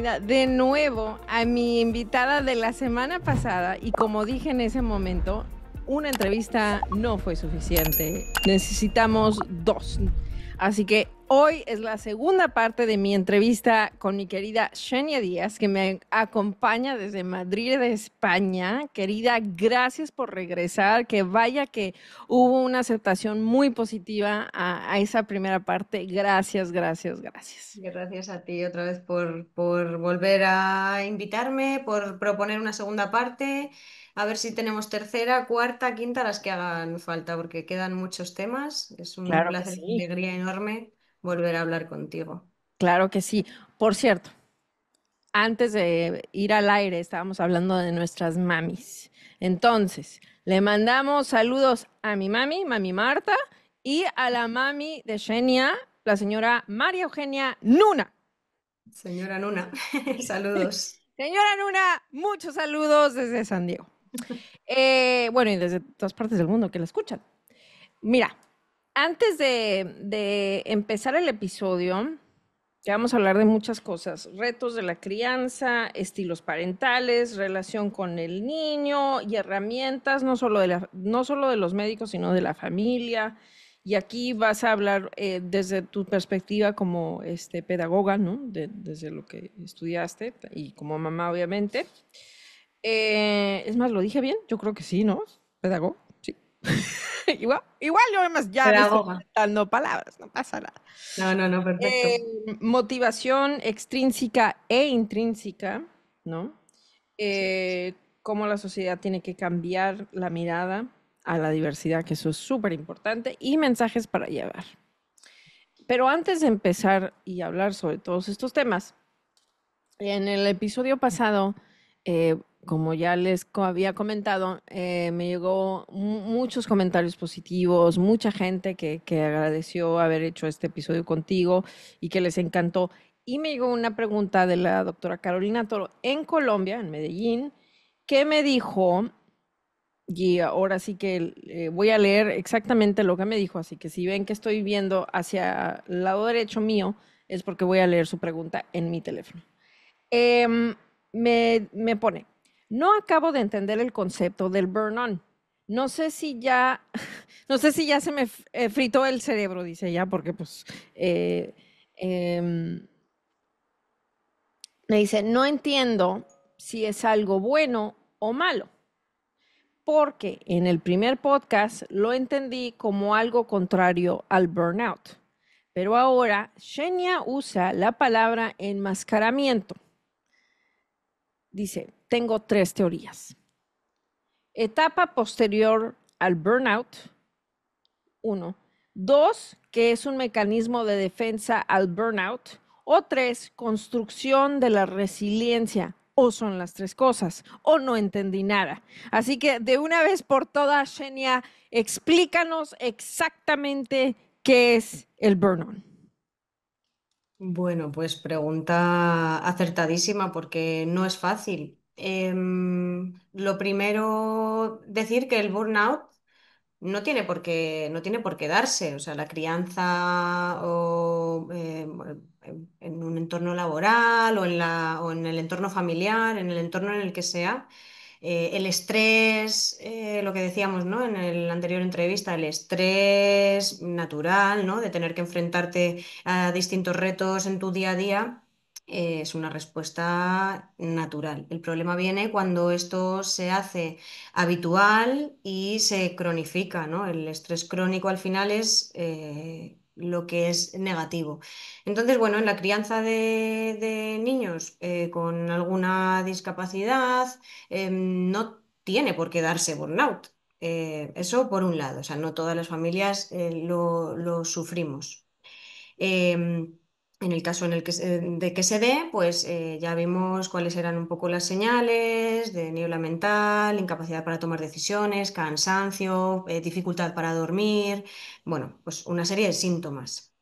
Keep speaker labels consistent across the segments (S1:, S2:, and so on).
S1: bienvenida de nuevo a mi invitada de la semana pasada y como dije en ese momento, una entrevista no fue suficiente, necesitamos dos. Así que hoy es la segunda parte de mi entrevista con mi querida Xenia Díaz, que me acompaña desde Madrid, de España. Querida, gracias por regresar, que vaya que hubo una aceptación muy positiva a esa primera parte. Gracias, gracias, gracias.
S2: Gracias a ti otra vez por volver a invitarme, por proponer una segunda parte. A ver si tenemos tercera, cuarta, quinta, las que hagan falta, porque quedan muchos temas. Es un
S1: Claro que
S2: placer y una
S1: sí.
S2: alegría enorme volver a hablar contigo.
S1: Claro que sí. Por cierto, antes de ir al aire estábamos hablando de nuestras mamis. Entonces, le mandamos saludos a mi mami, mami Marta, y a la mami de Xenia, la señora María Eugenia Nuna.
S2: Señora Nuna, saludos.
S1: Señora Nuna, muchos saludos desde San Diego. Bueno, y desde todas partes del mundo que la escuchan. Mira, antes de empezar el episodio, que vamos a hablar de muchas cosas, retos de la crianza, estilos parentales, relación con el niño y herramientas, no solo de los médicos, sino de la familia. Y aquí vas a hablar desde tu perspectiva como pedagoga, ¿no? Desde lo que estudiaste y como mamá, obviamente. Es más, ¿lo dije bien? Yo creo que sí, ¿no? Pedagogo, sí. Igual yo además ya me estoy
S2: Pedagoga.
S1: inventando palabras, no pasa nada.
S2: No, no, no,
S1: Eh,
S2: perfecto.
S1: Motivación extrínseca e intrínseca, ¿no?
S2: Sí.
S1: Eh, Cómo la sociedad tiene que cambiar la mirada a la diversidad, que eso es súper importante, y mensajes para llevar. Pero antes de empezar y hablar sobre todos estos temas, en el episodio pasado, eh, como ya había comentado, me llegó muchos comentarios positivos, mucha gente que agradeció haber hecho este episodio contigo y que les encantó. Y me llegó una pregunta de la doctora Carolina Toro en Colombia, en Medellín, que me dijo, y ahora sí que voy a leer exactamente lo que me dijo, así que si ven que estoy viendo hacia el lado derecho mío, es porque voy a leer su pregunta en mi teléfono. Em, me pone, no acabo de entender el concepto del burn-on. No sé si ya, no sé si ya se me fritó el cerebro, dice ella, porque pues eh, em, me dice, no entiendo si es algo bueno o malo, porque en el primer podcast lo entendí como algo contrario al burnout, pero ahora Shenya usa la palabra enmascaramiento. Dice, tengo tres teorías. Etapa posterior al burnout, uno. Dos, que es un mecanismo de defensa al burnout. O tres, construcción de la resiliencia. O son las tres cosas, o no entendí nada. Así que de una vez por todas, Xenia, explícanos exactamente qué es el burnout.
S2: Bueno, pues pregunta acertadísima porque no es fácil. Lo primero, decir que el burnout no tiene por qué darse. O sea, la crianza o, en un entorno laboral o en el entorno familiar, en el entorno en el que sea, el estrés, lo que decíamos, ¿no? En la anterior entrevista, el estrés natural, ¿no? De tener que enfrentarte a distintos retos en tu día a día. Es una respuesta natural. El problema viene cuando esto se hace habitual y se cronifica, ¿no? El estrés crónico al final es lo que es negativo. Entonces, bueno, en la crianza de niños con alguna discapacidad no tiene por qué darse burnout. Eso por un lado, o sea, no todas las familias lo sufrimos. Em, en el caso de que se dé, pues ya vimos cuáles eran un poco las señales de niebla mental, incapacidad para tomar decisiones, cansancio, dificultad para dormir, bueno, pues una serie de síntomas.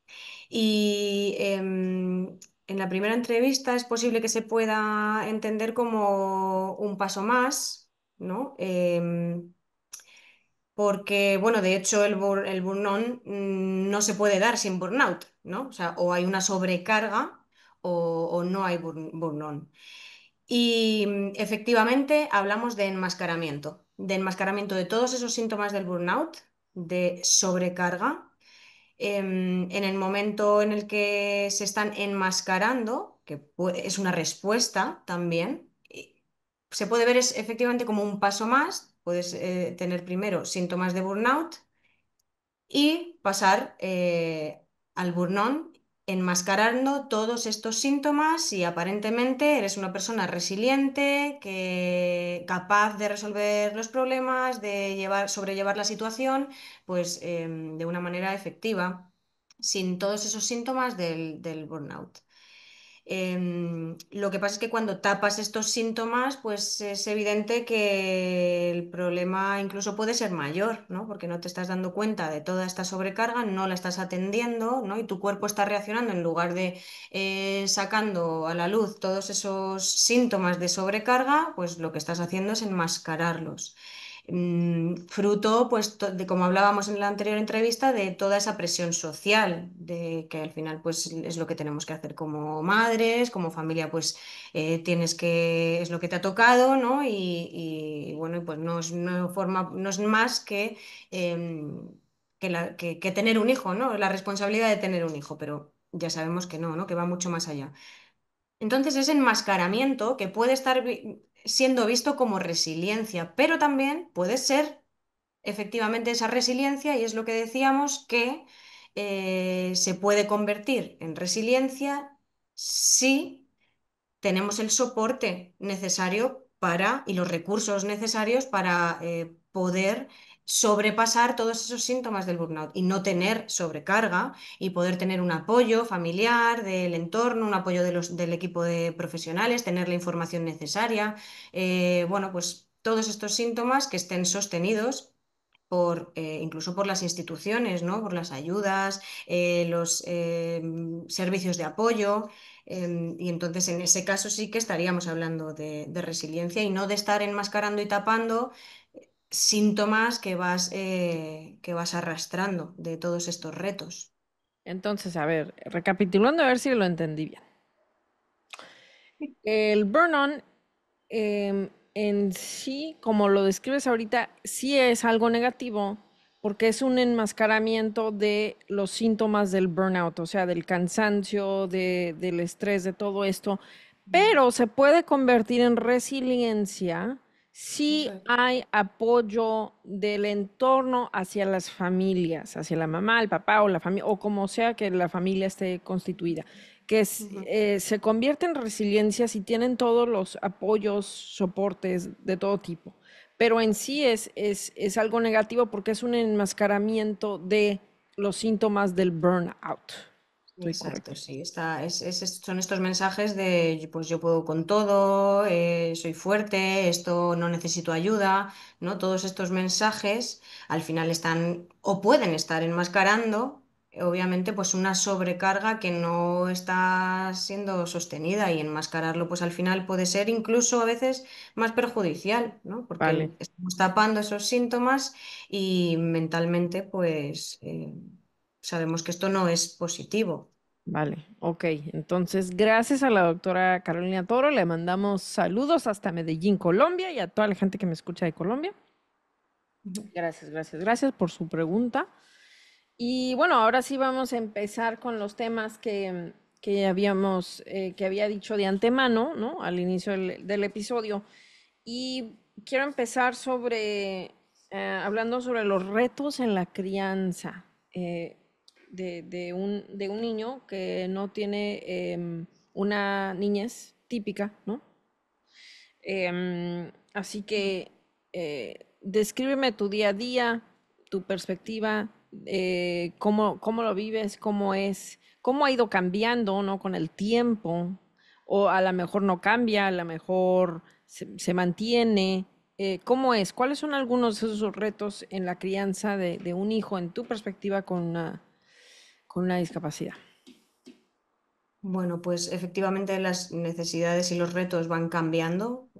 S2: Y en la primera entrevista es posible que se pueda entender como un paso más, ¿no? Porque, bueno, de hecho el burn-on no se puede dar sin burnout, ¿no? O sea, o hay una sobrecarga o no hay burnout. Y efectivamente hablamos de enmascaramiento de todos esos síntomas del burnout, de sobrecarga. En el momento en el que se están enmascarando, que es una respuesta también, se puede ver efectivamente como un paso más. Puedes tener primero síntomas de burnout y pasar al burnout enmascarando todos estos síntomas y aparentemente eres una persona resiliente, capaz de resolver los problemas, de sobrellevar la situación, pues de una manera efectiva, sin todos esos síntomas del burnout. Lo que pasa es que cuando tapas estos síntomas, pues es evidente que el problema incluso puede ser mayor, ¿no? Porque no te estás dando cuenta de toda esta sobrecarga, no la estás atendiendo, ¿no? Y tu cuerpo está reaccionando en lugar de sacando a la luz todos esos síntomas de sobrecarga, pues lo que estás haciendo es enmascararlos. Fruto, pues, de como hablábamos en la anterior entrevista, de toda esa presión social, de que al final, pues, es lo que tenemos que hacer como madres, como familia, pues, es lo que te ha tocado, ¿no? Bueno, pues no es más que tener un hijo, ¿no? La responsabilidad de tener un hijo, pero ya sabemos que no, ¿no? Que va mucho más allá. Entonces, ese enmascaramiento que puede estar siendo visto como resiliencia, pero también puede ser efectivamente esa resiliencia, y es lo que decíamos, que se puede convertir en resiliencia si tenemos el soporte necesario y los recursos necesarios para poder sobrepasar todos esos síntomas del burnout y no tener sobrecarga y poder tener un apoyo familiar del entorno, un apoyo del equipo de profesionales, tener la información necesaria. Bueno, pues todos estos síntomas que estén sostenidos incluso por las instituciones, ¿no? Por las ayudas, los servicios de apoyo. Y entonces en ese caso sí que estaríamos hablando de resiliencia y no de estar enmascarando y tapando síntomas que vas arrastrando de todos estos retos.
S1: Entonces, a ver, recapitulando a ver si lo entendí bien. El burn-on en sí, como lo describes ahorita, sí es algo negativo porque es un enmascaramiento de los síntomas del burnout, o sea, del cansancio, del estrés, de todo esto, pero se puede convertir en resiliencia
S2: Eso
S1: si
S2: es.
S1: hay apoyo del entorno hacia las familias, hacia la mamá, el papá o la familia, o como sea que la familia esté constituida
S2: Ujú.
S1: se convierte en resiliencia si tienen todos los apoyos, soportes de todo tipo. Pero en sí es algo negativo porque es un enmascaramiento de los síntomas del burnout. Estoy
S2: Exacto,
S1: correcta.
S2: sí. Son estos mensajes de pues yo puedo con todo, soy fuerte, esto no necesito ayuda, ¿no? Todos estos mensajes al final están o pueden estar enmascarando, obviamente, pues una sobrecarga que no está siendo sostenida y enmascararlo, pues al final puede ser incluso a veces más perjudicial, ¿no?
S1: Vale,
S2: Porque estamos tapando esos síntomas y mentalmente, pues sabemos que esto no es positivo.
S1: vale, ok. Entonces, gracias a la doctora Carolina Toro, le mandamos saludos hasta Medellín, Colombia, y a toda la gente que me escucha de Colombia.
S2: Ujú.
S1: Gracias, gracias, gracias por su pregunta. Y bueno, ahora sí vamos a empezar con los temas que había dicho de antemano, ¿no? Al inicio del episodio. Y quiero empezar hablando sobre los retos en la crianza de un niño que no tiene una niñez típica, ¿no? Así que descríbeme tu día a día, tu perspectiva, cómo lo vives, cómo es, cómo ha ido cambiando, ¿no? Con el tiempo, o a lo mejor no cambia, a lo mejor se mantiene. ¿Cómo es? ¿Cuáles son algunos de esos retos en la crianza de un hijo en tu perspectiva con una discapacidad?
S2: Bueno, pues efectivamente las necesidades y los retos van cambiando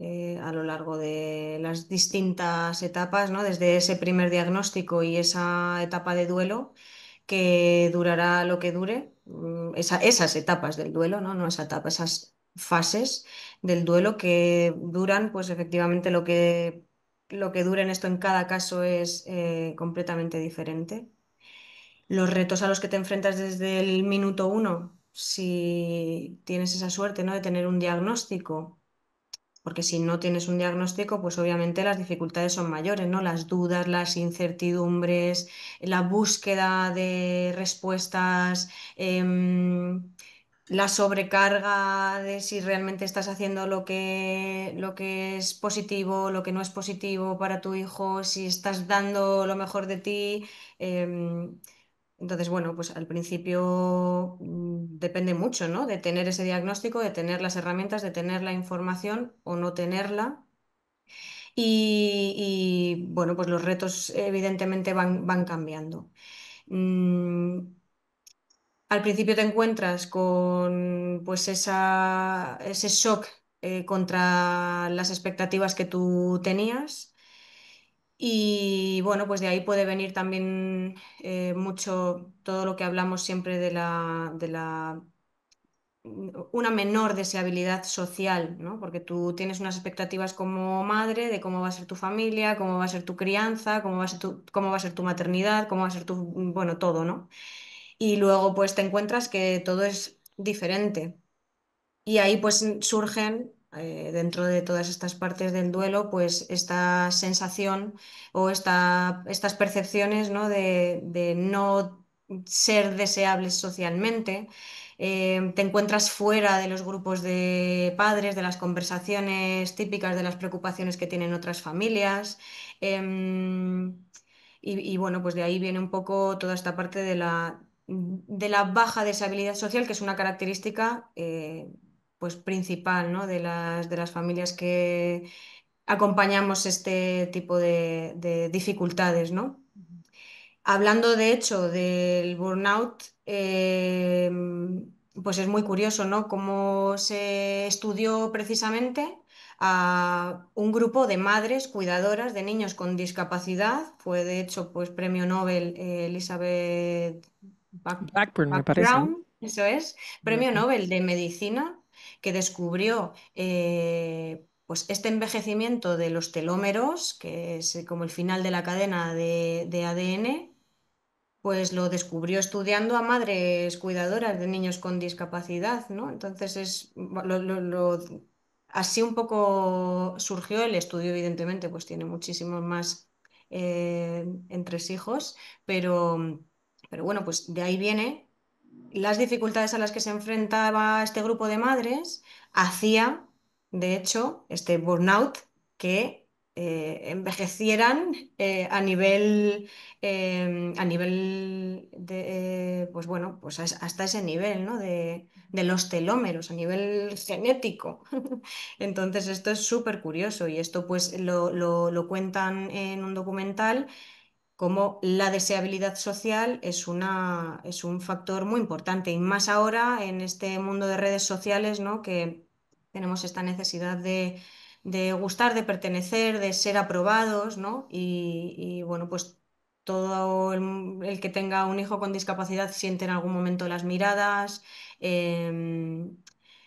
S2: a lo largo de las distintas etapas, ¿no? Desde ese primer diagnóstico y esa etapa de duelo que durará lo que dure. esas etapas del duelo, ¿no? No esa etapa, esas fases del duelo que duran, pues efectivamente lo que dure en esto en cada caso es completamente diferente. Los retos a los que te enfrentas desde el minuto uno, si tienes esa suerte, ¿no? de tener un diagnóstico, porque si no tienes un diagnóstico, pues obviamente las dificultades son mayores, ¿no? Las dudas, las incertidumbres, la búsqueda de respuestas, la sobrecarga de si realmente estás haciendo lo que es positivo, lo que no es positivo para tu hijo, si estás dando lo mejor de ti. em, entonces, bueno, pues al principio depende mucho, ¿no? De tener ese diagnóstico, de tener las herramientas, de tener la información o no tenerla. Bueno, pues los retos evidentemente van cambiando. Mm, Al principio te encuentras con pues ese shock contra las expectativas que tú tenías. Y bueno, pues de ahí puede venir también mucho todo lo que hablamos siempre de la una menor deseabilidad social, ¿no? Porque tú tienes unas expectativas como madre de cómo va a ser tu familia, cómo va a ser tu crianza, cómo va a ser cómo va a ser tu maternidad, cómo va a ser tu, bueno, todo, ¿no? Y luego pues te encuentras que todo es diferente. Y ahí pues surgen, dentro de todas estas partes del duelo, pues esta sensación o estas percepciones, ¿no? de no ser deseables socialmente. Te encuentras fuera de los grupos de padres, de las conversaciones típicas de las preocupaciones que tienen otras familias. Em, bueno, pues de ahí viene un poco toda esta parte de la baja deseabilidad social, que es una característica pues principal, ¿no? De las familias que acompañamos este tipo de dificultades, ¿no? Hablando de hecho del burnout, pues es muy curioso, ¿no? Cómo se estudió precisamente a un grupo de madres cuidadoras de niños con discapacidad. Fue de hecho pues premio Nobel Elizabeth
S1: Blackburn, me parece, ¿no?
S2: Brown, eso es, premio
S1: Blackburn.
S2: Nobel de Medicina, que descubrió pues este envejecimiento de los telómeros, que es como el final de la cadena de ADN, pues lo descubrió estudiando a madres cuidadoras de niños con discapacidad, ¿no? Entonces así un poco surgió el estudio, evidentemente, pues tiene muchísimos más entresijos, pero bueno, pues de ahí viene las dificultades a las que se enfrentaba este grupo de madres hacía, de hecho, este burnout que envejecieran a nivel de, pues bueno, pues hasta ese nivel, ¿no? De los telómeros, a nivel genético. Entonces, esto es súper curioso y esto pues lo cuentan en un documental como la deseabilidad social es un factor muy importante y más ahora en este mundo de redes sociales, ¿no? Que tenemos esta necesidad de gustar, de pertenecer, de ser aprobados, ¿no? Bueno, pues todo el que tenga un hijo con discapacidad siente en algún momento las miradas, em,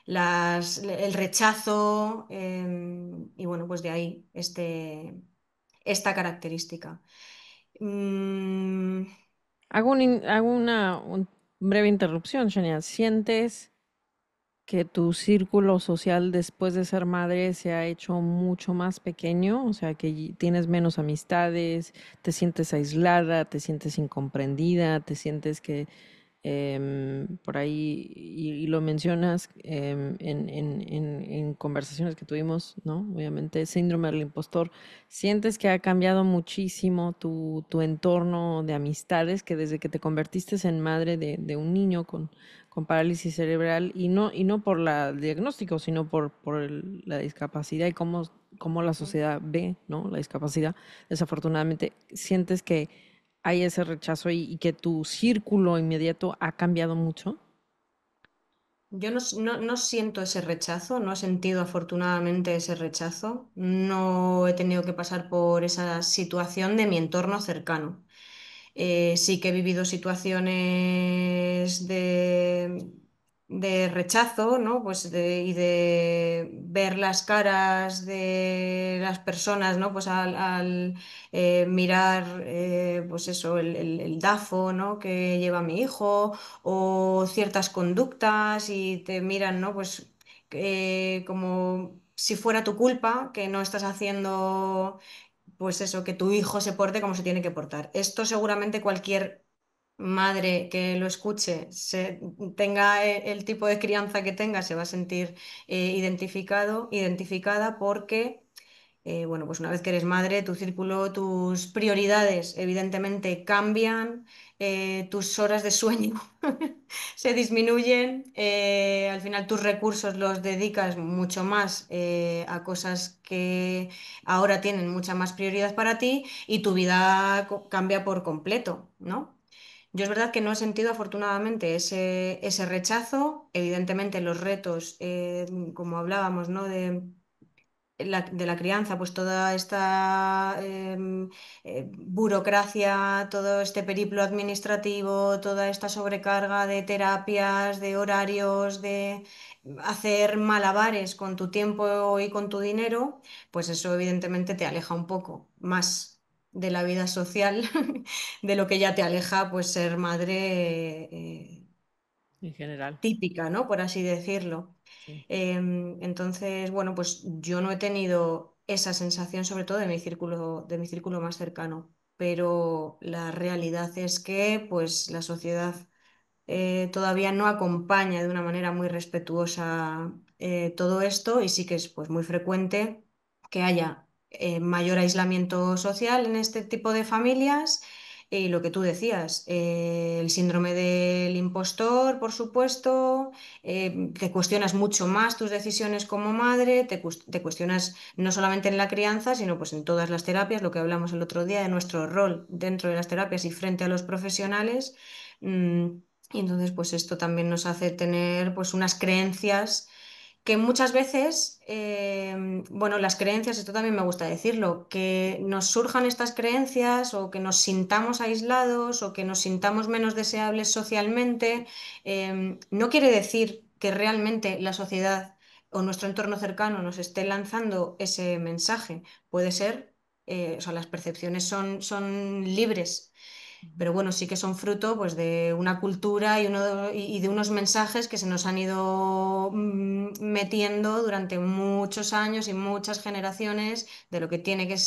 S2: el rechazo, y bueno, pues de ahí esta característica. Mm,
S1: Hago una breve interrupción, Shania. ¿Sientes que tu círculo social después de ser madre se ha hecho mucho más pequeño? O sea, que tienes menos amistades, te sientes aislada, te sientes incomprendida, te sientes que por ahí, y lo mencionas en conversaciones que tuvimos, ¿no? Obviamente, síndrome del impostor. ¿Sientes que ha cambiado muchísimo tu entorno de amistades, que desde que te convertiste en madre de un niño con parálisis cerebral, y no por la diagnóstico, sino por la discapacidad y cómo la sociedad ve, ¿no? La discapacidad? Desafortunadamente, ¿sientes que hay ese rechazo y que tu círculo inmediato ha cambiado mucho?
S2: yo no siento ese rechazo, no he sentido afortunadamente ese rechazo, no he tenido que pasar por esa situación de mi entorno cercano. Sí que he vivido situaciones de rechazo, ¿no? Pues y de ver las caras de las personas, ¿no? Pues al mirar, pues eso, el DAFO, ¿no? Que lleva mi hijo, o ciertas conductas y te miran, ¿no? Pues como si fuera tu culpa que no estás haciendo pues eso, que tu hijo se porte como se tiene que portar. Esto seguramente cualquier madre que lo escuche, tenga el tipo de crianza que tenga, se va a sentir identificada porque bueno, pues una vez que eres madre, tu círculo, tus prioridades evidentemente cambian, tus horas de sueño se disminuyen, al final tus recursos los dedicas mucho más a cosas que ahora tienen mucha más prioridad para ti y tu vida cambia por completo, ¿no? Yo es verdad que no he sentido afortunadamente ese rechazo, evidentemente los retos, como hablábamos, ¿no? De la crianza, pues toda esta burocracia, todo este periplo administrativo, toda esta sobrecarga de terapias, de horarios, de hacer malabares con tu tiempo y con tu dinero, pues eso evidentemente te aleja un poco más de la vida social de lo que ya te aleja pues ser madre
S1: En general,
S2: típica, ¿no? Por así decirlo.
S1: sí.
S2: Entonces, bueno, pues yo no he tenido esa sensación, sobre todo de mi círculo más cercano, pero la realidad es que, pues, la sociedad todavía no acompaña de una manera muy respetuosa todo esto y sí que es, pues, muy frecuente que haya mayor aislamiento social en este tipo de familias. Y lo que tú decías, el síndrome del impostor, por supuesto, te cuestionas mucho más tus decisiones como madre, te cuestionas no solamente en la crianza, sino pues en todas las terapias, lo que hablamos el otro día de nuestro rol dentro de las terapias y frente a los profesionales. Y entonces, pues esto también nos hace tener pues unas creencias que muchas veces, bueno, las creencias, esto también me gusta decirlo, que nos surjan estas creencias o que nos sintamos aislados o que nos sintamos menos deseables socialmente, no quiere decir que realmente la sociedad o nuestro entorno cercano nos esté lanzando ese mensaje. Puede ser, o sea, las percepciones son libres, pero bueno, sí que son fruto pues, de una cultura y de unos mensajes que se nos han ido metiendo durante muchos años y muchas generaciones de lo que tiene que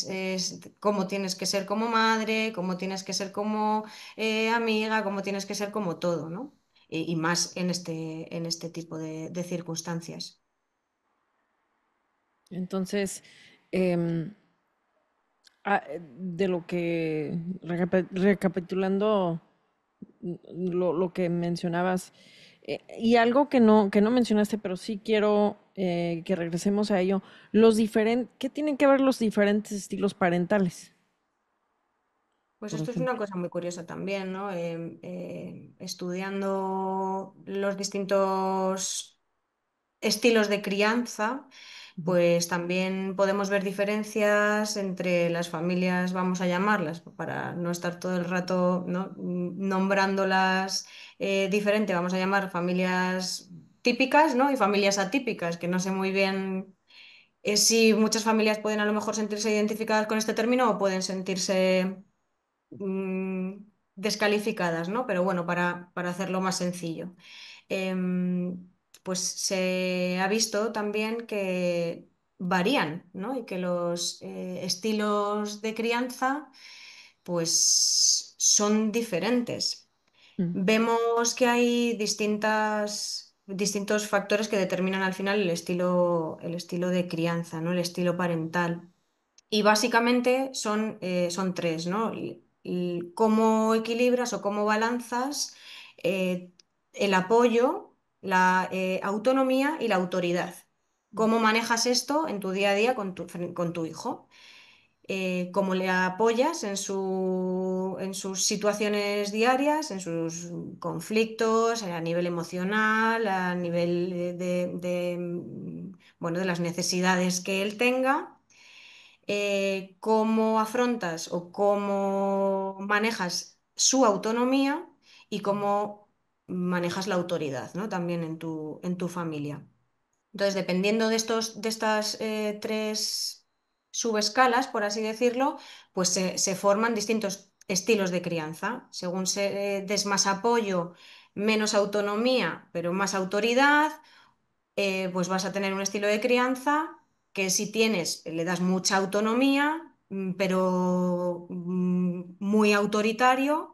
S2: cómo tienes que ser como madre, cómo tienes que ser como amiga, cómo tienes que ser como todo, ¿no? Y más en este tipo de circunstancias.
S1: Entonces, em, de lo que, recapitulando lo que mencionabas, y algo que no mencionaste, pero sí quiero que regresemos a ello, ¿qué tienen que ver los diferentes estilos parentales,
S2: Pues
S1: por
S2: esto es
S1: ejemplo?
S2: una cosa muy curiosa también, ¿no? Estudiando los distintos estilos de crianza,
S1: Ujú.
S2: pues también podemos ver diferencias entre las familias, vamos a llamarlas, para no estar todo el rato, ¿no? Nombrándolas diferente, vamos a llamar familias típicas, ¿no? Y familias atípicas, que no sé muy bien si muchas familias pueden a lo mejor sentirse identificadas con este término o pueden sentirse descalificadas, ¿no? Pero bueno, para hacerlo más sencillo. Pues se ha visto también que varían, ¿no? Y que los estilos de crianza, pues son diferentes.
S1: Mm,
S2: Vemos que hay distintos factores que determinan al final el estilo de crianza, ¿no? El estilo parental. Y básicamente son tres, ¿no? Cómo equilibras o cómo balanzas eh, el apoyo, la autonomía y la autoridad. ¿Cómo manejas esto en tu día a día con tu hijo? Cómo le apoyas en sus situaciones diarias, en sus conflictos, a nivel emocional, a nivel bueno, de las necesidades que él tenga, cómo afrontas o cómo manejas su autonomía y cómo manejas la autoridad, ¿no? También en tu familia. Entonces, dependiendo de estas tres subescalas, por así decirlo, pues se forman distintos estilos de crianza. Según se des más apoyo, menos autonomía, pero más autoridad, pues vas a tener un estilo de crianza que si tienes, le das mucha autonomía, pero muy autoritario,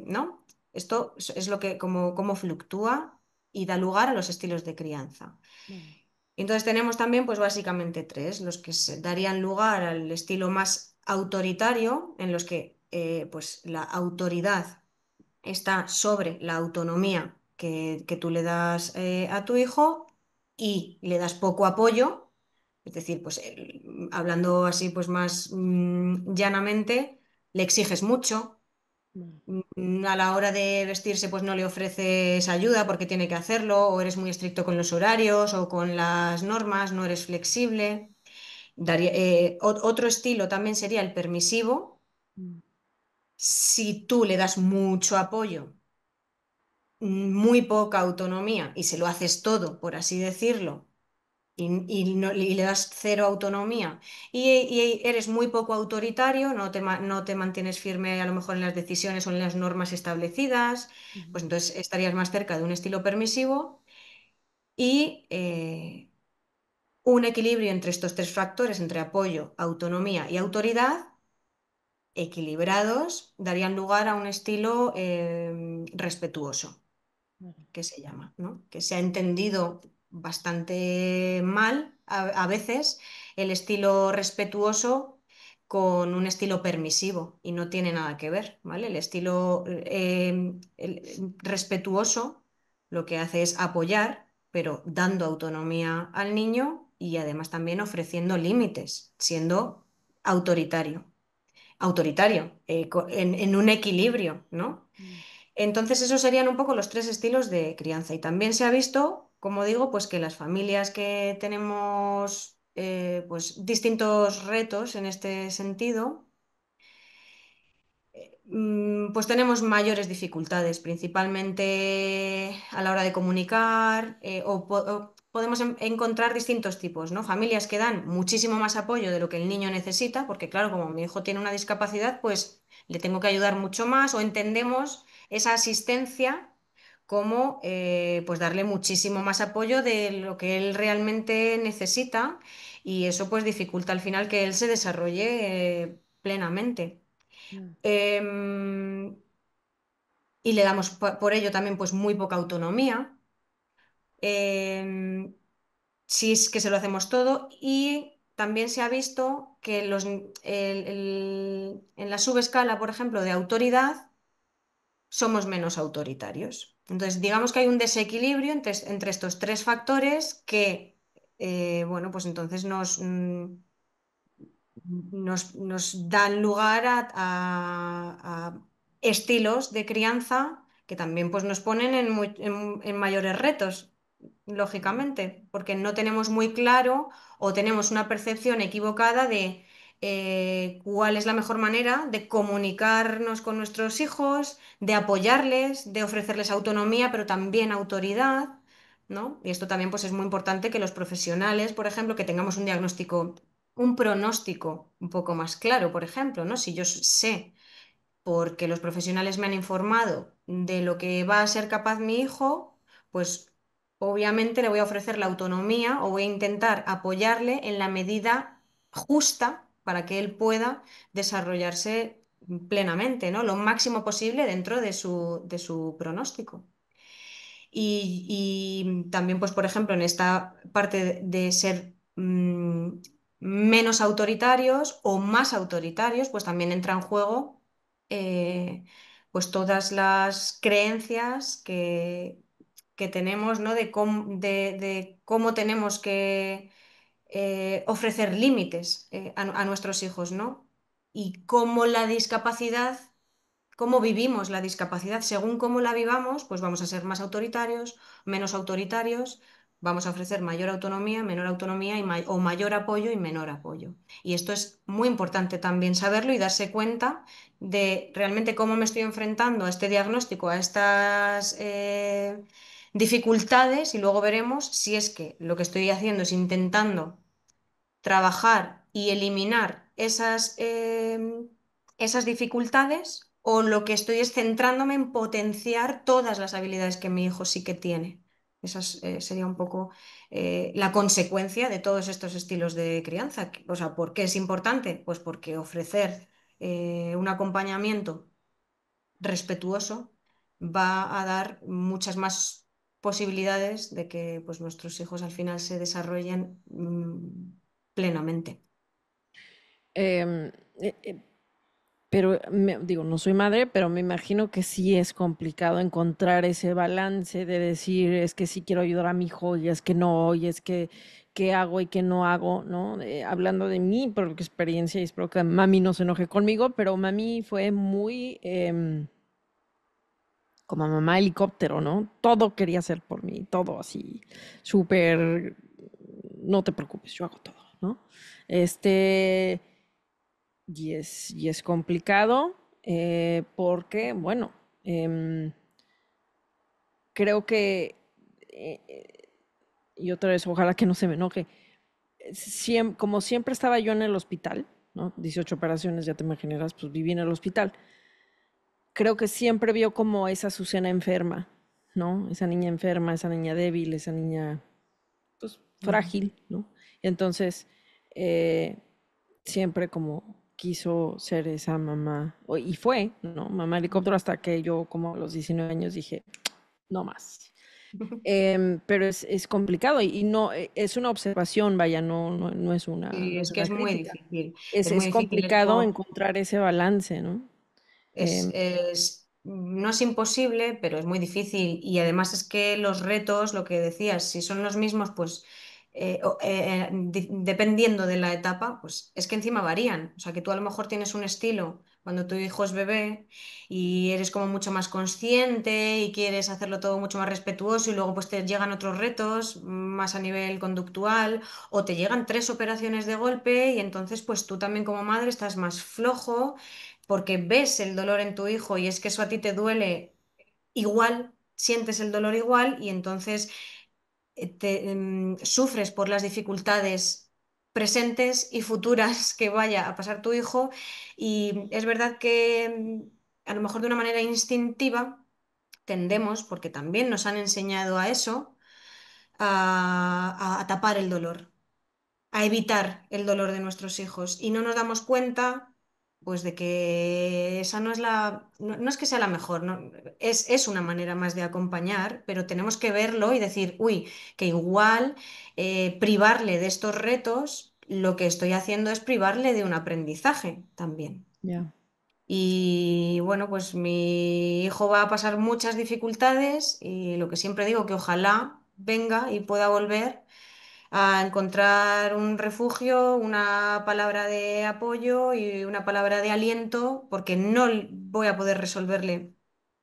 S2: ¿no? Esto es lo que, cómo fluctúa y da lugar a los estilos de crianza.
S1: Vale.
S2: Entonces tenemos también, pues básicamente tres, los que darían lugar al estilo más autoritario, en los que pues la autoridad está sobre la autonomía que tú le das a tu hijo y le das poco apoyo, es decir, pues hablando así pues más llanamente, le exiges mucho.
S1: Vale.
S2: A la hora de vestirse, pues no le ofreces ayuda porque tiene que hacerlo, o eres muy estricto con los horarios o con las normas, no eres flexible. Otro estilo también sería el permisivo.
S1: Mm.
S2: Si tú le das mucho apoyo, muy poca autonomía y se lo haces todo, por así decirlo, y le das cero autonomía y eres muy poco autoritario, no te mantienes firme a lo mejor en las decisiones o en las normas establecidas,
S1: Ujú.
S2: pues entonces estarías más cerca de un estilo permisivo y un equilibrio entre estos tres factores, entre apoyo, autonomía y autoridad, equilibrados, darían lugar a un estilo respetuoso,
S1: Vale.
S2: que se llama, ¿no? Que se ha entendido bastante mal a veces el estilo respetuoso con un estilo permisivo y no tiene nada que ver, ¿vale? El estilo respetuoso lo que hace es apoyar, pero dando autonomía al niño y además también ofreciendo límites, siendo autoritario, autoritario, en un equilibrio, ¿no?
S1: Mm.
S2: Entonces, esos serían un poco los tres estilos de crianza. Y también se ha visto, como digo, pues que las familias que tenemos pues distintos retos en este sentido, pues tenemos mayores dificultades, principalmente a la hora de comunicar, o podemos encontrar distintos tipos, ¿no? Familias que dan muchísimo más apoyo de lo que el niño necesita, porque claro, como mi hijo tiene una discapacidad, pues le tengo que ayudar mucho más, o entendemos esa asistencia como pues darle muchísimo más apoyo de lo que él realmente necesita, y eso pues dificulta al final que él se desarrolle plenamente.
S1: Mm.
S2: Em, y le damos por ello también pues muy poca autonomía, em, si es que se lo hacemos todo. Y también se ha visto que en la subescala, por ejemplo, de autoridad, somos menos autoritarios. Entonces, digamos que hay un desequilibrio entre estos tres factores que, bueno, pues entonces nos dan lugar a estilos de crianza que también pues, nos ponen en mayores retos, lógicamente, porque no tenemos muy claro o tenemos una percepción equivocada de cuál es la mejor manera de comunicarnos con nuestros hijos, de apoyarles, de ofrecerles autonomía, pero también autoridad, ¿no? Y esto también pues, es muy importante que los profesionales, por ejemplo, que tengamos un diagnóstico, un pronóstico un poco más claro, por ejemplo, ¿no? Si yo sé, porque los profesionales me han informado de lo que va a ser capaz mi hijo, pues obviamente le voy a ofrecer la autonomía o voy a intentar apoyarle en la medida justa para que él pueda desarrollarse plenamente, ¿no? Lo máximo posible dentro de su pronóstico. Y también, pues, por ejemplo, en esta parte de ser menos autoritarios o más autoritarios, pues también entra en juego pues todas las creencias que tenemos, ¿no? De cómo tenemos que ofrecer límites a nuestros hijos, ¿no? Y cómo la discapacidad, cómo vivimos la discapacidad, según cómo la vivamos, pues vamos a ser más autoritarios, menos autoritarios, Vamos a ofrecer mayor autonomía, menor autonomía o mayor apoyo y menor apoyo. Y esto es muy importante también saberlo y darse cuenta de realmente cómo me estoy enfrentando a este diagnóstico, a estas dificultades y luego veremos si es que lo que estoy haciendo es intentando trabajar y eliminar esas dificultades o lo que estoy es centrándome en potenciar todas las habilidades que mi hijo sí que tiene. Esa sería un poco la consecuencia de todos estos estilos de crianza. O sea, ¿por qué es importante? Pues porque ofrecer un acompañamiento respetuoso va a dar muchas más posibilidades de que pues, nuestros hijos al final se desarrollen plenamente.
S1: Em, eh, eh, pero digo, no soy madre, pero me imagino que sí es complicado encontrar ese balance de decir, es que sí quiero ayudar a mi hijo y es que no, y es que qué hago y qué no hago, ¿no? Hablando de mí, por experiencia, y espero que mami no se enoje conmigo, pero mami fue muy como mamá helicóptero, ¿no? Todo quería hacer por mí, todo así, súper, no te preocupes, yo hago todo, ¿no? Este, y es complicado porque, bueno, em, creo que, y otra vez, ojalá que no se me enoje, como siempre estaba yo en el hospital, ¿no? 18 operaciones, ya te imaginarás, pues viví en el hospital. Creo que siempre vio como esa Azucena enferma, ¿no? Esa niña enferma, esa niña débil, esa niña, pues,
S2: Ujú.
S1: frágil, ¿no? Entonces, eh, siempre como quiso ser esa mamá, y fue, ¿no? Mamá helicóptero hasta que yo como a los 19 años dije, no más. Pero es complicado y no, es una observación, vaya, no es una,
S2: Sí,
S1: no
S2: es
S1: es
S2: que
S1: una
S2: es muy
S1: crítica.
S2: difícil.
S1: Es,
S2: Es muy
S1: es
S2: difícil
S1: complicado
S2: esto.
S1: encontrar ese balance, ¿no? Em,
S2: No es imposible, pero es muy difícil. Y además es que los retos, lo que decías, si son los mismos, pues dependiendo de la etapa, pues es que encima varían. O sea, que tú a lo mejor tienes un estilo cuando tu hijo es bebé y eres como mucho más consciente y quieres hacerlo todo mucho más respetuoso y luego pues te llegan otros retos más a nivel conductual o te llegan tres operaciones de golpe y entonces pues tú también como madre estás más flojo porque ves el dolor en tu hijo y es que eso a ti te duele igual, sientes el dolor igual y entonces sufres por las dificultades presentes y futuras que vaya a pasar tu hijo y es verdad que a lo mejor de una manera instintiva tendemos, porque también nos han enseñado a eso, a tapar el dolor, a evitar el dolor de nuestros hijos y no nos damos cuenta pues de que esa no es no es que sea la mejor, no, es una manera más de acompañar, pero tenemos que verlo y decir, uy, que igual privarle de estos retos, lo que estoy haciendo es privarle de un aprendizaje también.
S1: ya,
S2: Y bueno, pues mi hijo va a pasar muchas dificultades y lo que siempre digo, que ojalá venga y pueda volver a encontrar un refugio, una palabra de apoyo y una palabra de aliento, porque no voy a poder resolverle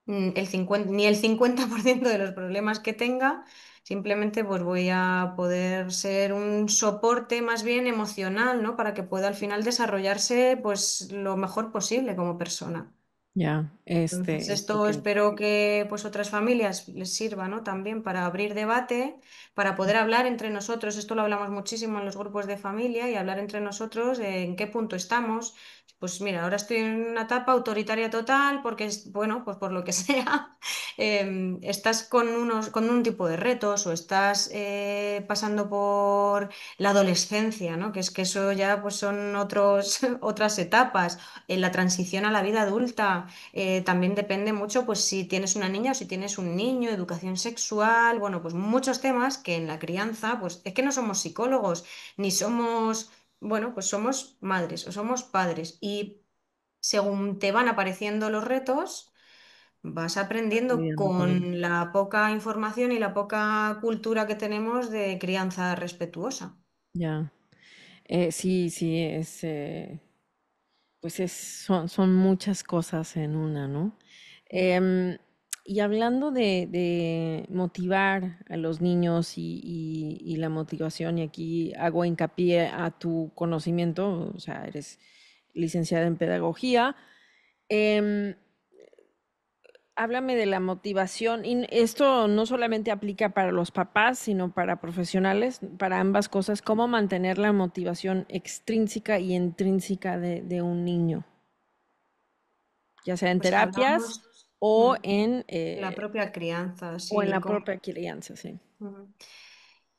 S2: ni el 50% de los problemas que tenga, simplemente pues voy a poder ser un soporte más bien emocional, ¿no? Para que pueda al final desarrollarse pues lo mejor posible como persona.
S1: ya,
S2: Entonces,
S1: es lo
S2: esto
S1: que,
S2: espero que pues otras familias les sirva, ¿no? También para abrir debate, para poder hablar entre nosotros. Esto lo hablamos muchísimo en los grupos de familia y hablar entre nosotros de en qué punto estamos. Pues mira, ahora estoy en una etapa autoritaria total porque es, bueno, pues por lo que sea, estás con un tipo de retos o estás pasando por la adolescencia, ¿no? Que es que eso ya pues son otras etapas, en la transición a la vida adulta. También depende mucho, pues, si tienes una niña o si tienes un niño, educación sexual, bueno, pues muchos temas que en la crianza, pues es que no somos psicólogos, ni somos, bueno, pues somos madres o somos padres y según te van apareciendo los retos, vas aprendiendo
S1: lidiando con ello.
S2: con la poca información y la poca cultura que tenemos de crianza respetuosa.
S1: Ya. Sí, sí, pues son muchas cosas en una, ¿no? Em, Y hablando de motivar a los niños y la motivación, y aquí hago hincapié a tu conocimiento, o sea, eres licenciada en pedagogía, em, háblame de la motivación. Y esto no solamente aplica para los papás, sino para profesionales, para ambas cosas. ¿Cómo mantener la motivación extrínseca y intrínseca de un niño? Ya sea en
S2: Pues
S1: terapias
S2: hablamos
S1: o
S2: mm, la propia crianza,
S1: o en
S2: sí.
S1: la propia crianza, sí.
S2: Ujú.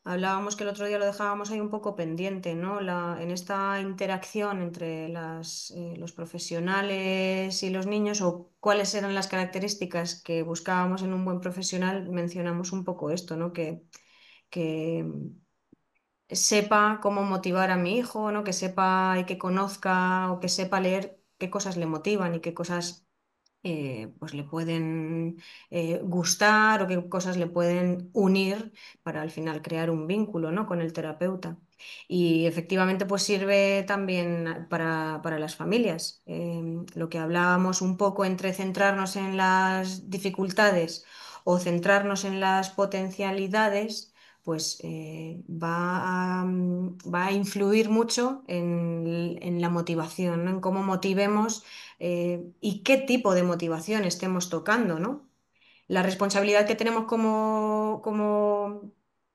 S2: Hablábamos que el otro día lo dejábamos ahí un poco pendiente, ¿no? En esta interacción entre los profesionales y los niños, o cuáles eran las características que buscábamos en un buen profesional, mencionamos un poco esto, ¿no? Que sepa cómo motivar a mi hijo, ¿no? Que sepa y que conozca o que sepa leer qué cosas le motivan y qué cosas pues le pueden gustar o qué cosas le pueden unir para al final crear un vínculo, ¿no? con el terapeuta. Y efectivamente pues sirve también para las familias. Lo que hablábamos un poco entre centrarnos en las dificultades o centrarnos en las potencialidades, pues va a influir mucho en la motivación, ¿no? En cómo motivemos y qué tipo de motivación estemos tocando, ¿no? La responsabilidad que tenemos como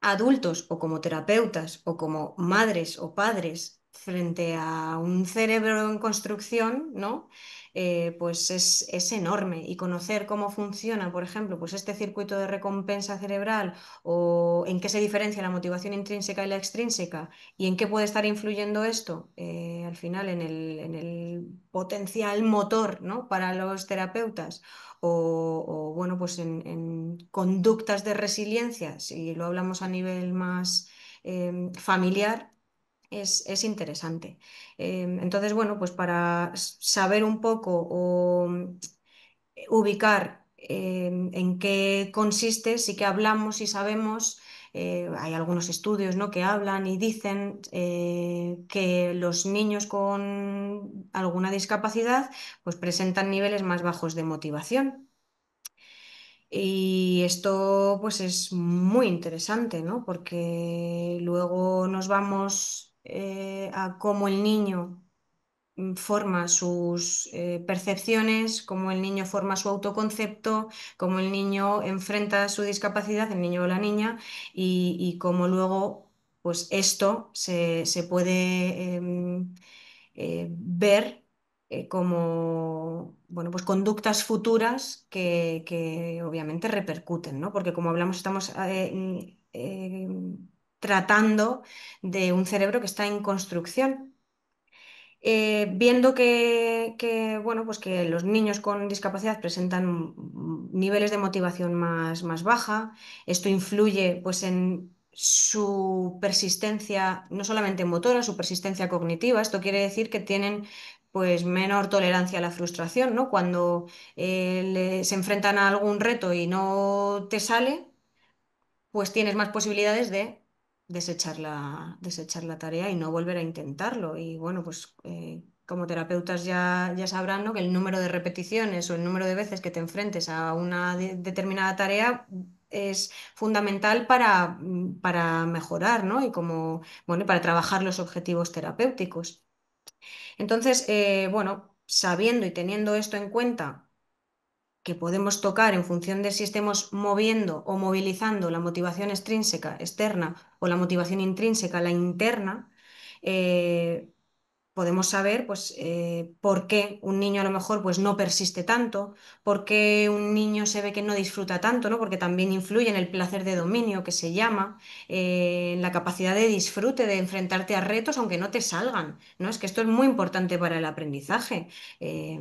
S2: adultos o como terapeutas o como madres o padres frente a un cerebro en construcción, ¿no? Pues es enorme y conocer cómo funciona, por ejemplo, pues este circuito de recompensa cerebral o en qué se diferencia la motivación intrínseca y la extrínseca y en qué puede estar influyendo esto al final en el potencial motor, ¿no? para los terapeutas o, bueno, pues en conductas de resiliencia, si lo hablamos a nivel más familiar, es interesante. Entonces, bueno, pues para saber un poco o ubicar en qué consiste, sí que hablamos y sabemos. Hay algunos estudios, ¿no? que hablan y dicen que los niños con alguna discapacidad pues presentan niveles más bajos de motivación. Y esto pues es muy interesante, ¿no? Porque luego nos vamos a cómo el niño forma sus percepciones, cómo el niño forma su autoconcepto, cómo el niño enfrenta su discapacidad, el niño o la niña, y cómo luego pues esto se puede ver como bueno, pues conductas futuras que obviamente repercuten, ¿no? Porque como hablamos, estamos tratando de un cerebro que está en construcción. Viendo bueno, pues que los niños con discapacidad presentan niveles de motivación más baja, esto influye pues, en su persistencia, no solamente motora, su persistencia cognitiva. Esto quiere decir que tienen pues, menor tolerancia a la frustración, ¿no? Cuando se enfrentan a algún reto y no te sale, pues tienes más posibilidades de desechar la tarea y no volver a intentarlo. Y bueno, pues como terapeutas ya sabrán, ¿no? que el número de repeticiones o el número de veces que te enfrentes a una determinada tarea es fundamental para mejorar, ¿no? Y como, bueno, para trabajar los objetivos terapéuticos. Entonces, bueno, sabiendo y teniendo esto en cuenta, que podemos tocar en función de si estemos moviendo o movilizando la motivación extrínseca, externa, o la motivación intrínseca, la interna, eh, podemos saber pues, por qué un niño a lo mejor pues, no persiste tanto, por qué un niño se ve que no disfruta tanto, ¿no? Porque también influye en el placer de dominio, que se llama, en la capacidad de disfrute, de enfrentarte a retos aunque no te salgan, ¿no? Es que esto es muy importante para el aprendizaje. Eh,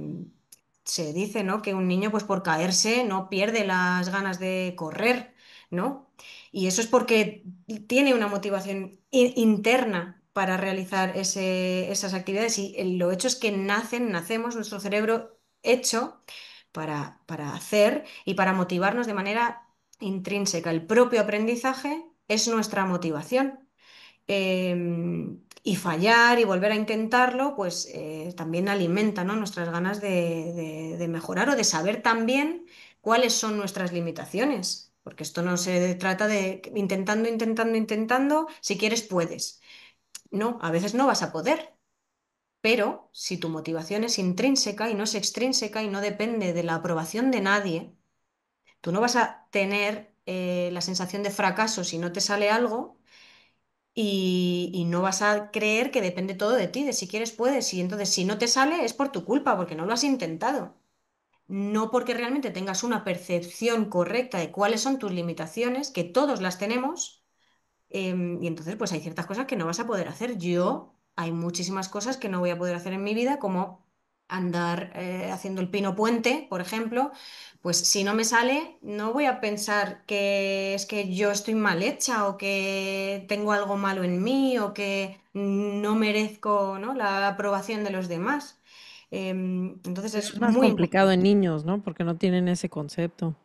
S2: Se dice, ¿no? que un niño, pues por caerse, no pierde las ganas de correr, ¿no? Y eso es porque tiene una motivación interna para realizar esas actividades y lo hecho es que nacemos, nuestro cerebro hecho para hacer y para motivarnos de manera intrínseca. El propio aprendizaje es nuestra motivación. Y fallar y volver a intentarlo, pues también alimenta, ¿no? nuestras ganas de mejorar o de saber también cuáles son nuestras limitaciones, porque esto no se trata de intentando, intentando, intentando, si quieres puedes. No, a veces no vas a poder. Pero si tu motivación es intrínseca y no es extrínseca y no depende de la aprobación de nadie, tú no vas a tener la sensación de fracaso si no te sale algo y no vas a creer que depende todo de ti, de si quieres puedes. Y entonces si no te sale es por tu culpa, porque no lo has intentado. No porque realmente tengas una percepción correcta de cuáles son tus limitaciones, que todos las tenemos. Y entonces, pues hay ciertas cosas que no vas a poder hacer. Yo, hay muchísimas cosas que no voy a poder hacer en mi vida, como andar haciendo el pino puente, por ejemplo. Pues si no me sale, no voy a pensar que es que yo estoy mal hecha o que tengo algo malo en mí o que no merezco, ¿no?, la aprobación de los demás. Entonces
S1: Pero es
S2: es
S1: más
S2: muy
S1: complicado en
S2: importante.
S1: niños, ¿no? Porque no tienen ese concepto.